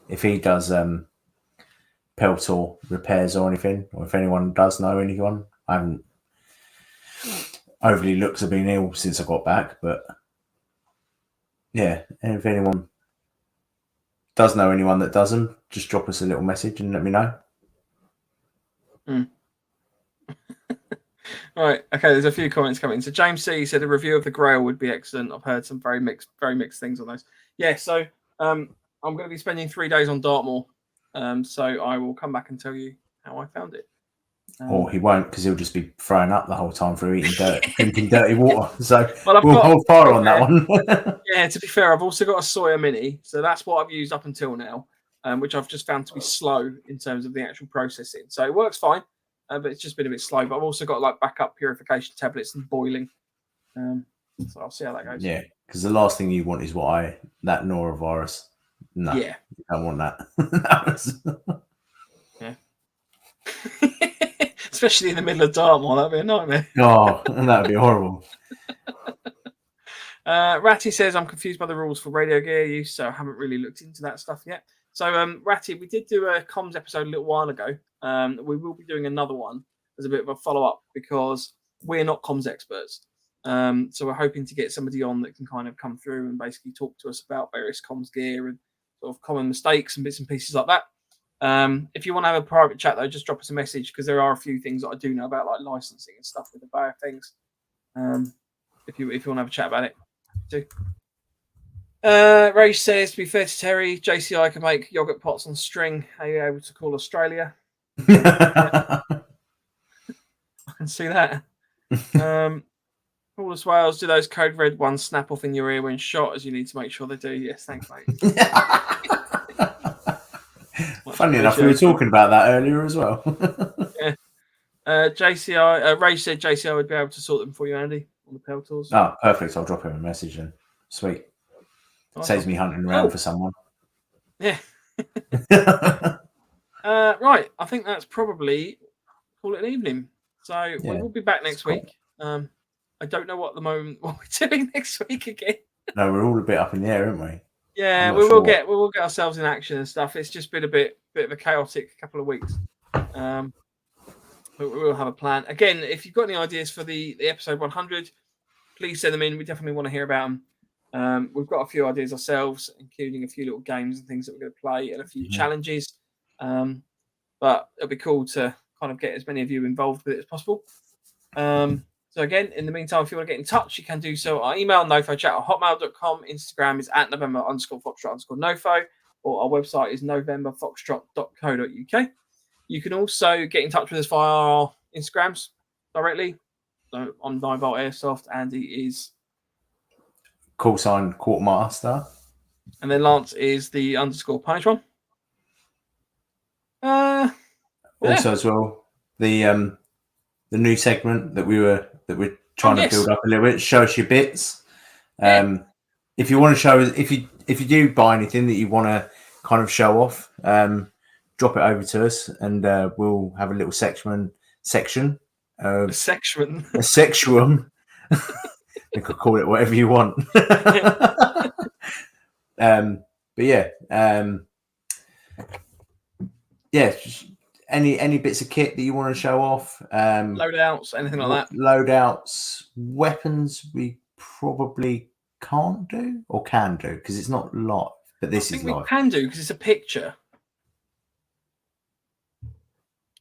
If he does Peltor repairs or anything, or if anyone does know anyone, I haven't overly looked at being ill since I got back, but yeah, and if anyone does know anyone that doesn't, just drop us a little message and let me know. Right, okay, there's a few comments coming. So James C said a review of the Grail would be excellent. I've heard some very mixed things on those. Yeah, so I'm going to be spending 3 days on Dartmoor, so I will come back and tell you how I found it. Or he won't, because he'll just be throwing up the whole time through drinking dirty water. So well, we'll hold fire on that one. Yeah, to be fair, I've also got a Sawyer Mini, so that's what I've used up until now, which I've just found to be slow in terms of the actual processing. So it works fine, but it's just been a bit slow. But I've also got like backup purification tablets and boiling. So I'll see how that goes. Yeah, because the last thing you want is that norovirus. No, yeah, you don't want that. Yeah. Especially in the middle of Dartmoor, that'd be a nightmare. Oh, that'd be horrible. Ratty says, I'm confused by the rules for radio gear use, so I haven't really looked into that stuff yet. So, Ratty, we did do a comms episode a little while ago. We will be doing another one as a bit of a follow-up because we're not comms experts. So we're hoping to get somebody on that can kind of come through and basically talk to us about various comms gear and sort of common mistakes and bits and pieces like that. If you want to have a private chat, though, just drop us a message because there are a few things that I do know about, like licensing and stuff with the Bayer things. If you want to have a chat about it, too. Ray says, to be fair to Terry, JCI can make yogurt pots on string. Are you able to call Australia? I can see that. Paulus Wales, do those Code Red ones snap off in your ear when shot, as you need to make sure they do? Yes, thanks, mate. Funny enough, we were talking about that earlier as well. Yeah. JCI, Ray said JCI would be able to sort them for you, Andy, on the Peltors. Oh, perfect. I'll drop him a message then. Sweet. Nice. Saves me hunting around for someone. Yeah. Right. I think that's probably call it an evening. So we will be back next week. I don't know what we're doing next week again. No, we're all a bit up in the air, aren't we? Yeah, we will get ourselves in action and stuff. It's just been a bit of a chaotic couple of weeks. But we will have a plan. Again, if you've got any ideas for the episode 100, please send them in. We definitely want to hear about them. We've got a few ideas ourselves, including a few little games and things that we're going to play and a few challenges. But it'll be cool to kind of get as many of you involved with it as possible. So again, in the meantime, if you want to get in touch, you can do so. Our email, nofochat@hotmail.com. Instagram is @November_Foxtrot_NoFo. Or our website is novemberfoxtrot.co.uk. You can also get in touch with us via our Instagrams directly. So I'm 9volt Airsoft. Andy is _ Quartermaster. And then Lance is the _Punish one. Also, as well, the new segment that we're trying to build up a little bit. Show us your bits. If you want to show, if you do buy anything that you want to kind of show off, drop it over to us, and we'll have a little section. A section. You could call it whatever you want. But yeah, any bits of kit that you want to show off? Loadouts, anything like that? Loadouts, weapons. We probably can't do or can do because it's not live. But this is live. We can do because it's a picture.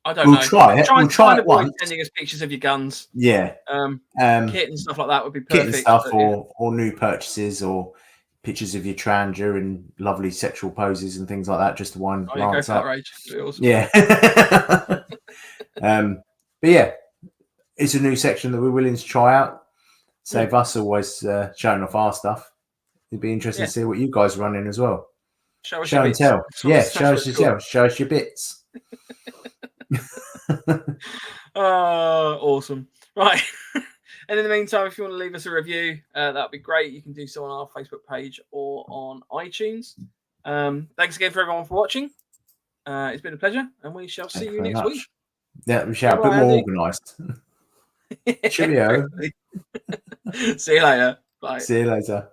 I don't We'll know. try it. We'll try it once. Sending us pictures of your guns. Yeah. Kit and stuff like that would be perfect. Kit and stuff, or new purchases, or pictures of your Tranger in lovely sexual poses and things like that. Just one glance up. Awesome. Yeah. But yeah, it's a new section that we're willing to try out. Save us always showing off our stuff. It'd be interesting to see what you guys are running as well. Show and tell. Yeah, show us your tell. Show us your bits. Awesome. Right. And in the meantime, if you want to leave us a review, that'd be great. You can do so on our Facebook page or on iTunes. Thanks again for everyone for watching. It's been a pleasure, and we shall see you next week. Yeah, we shall. A bit more organised. Cheerio. See you later. Bye. See you later.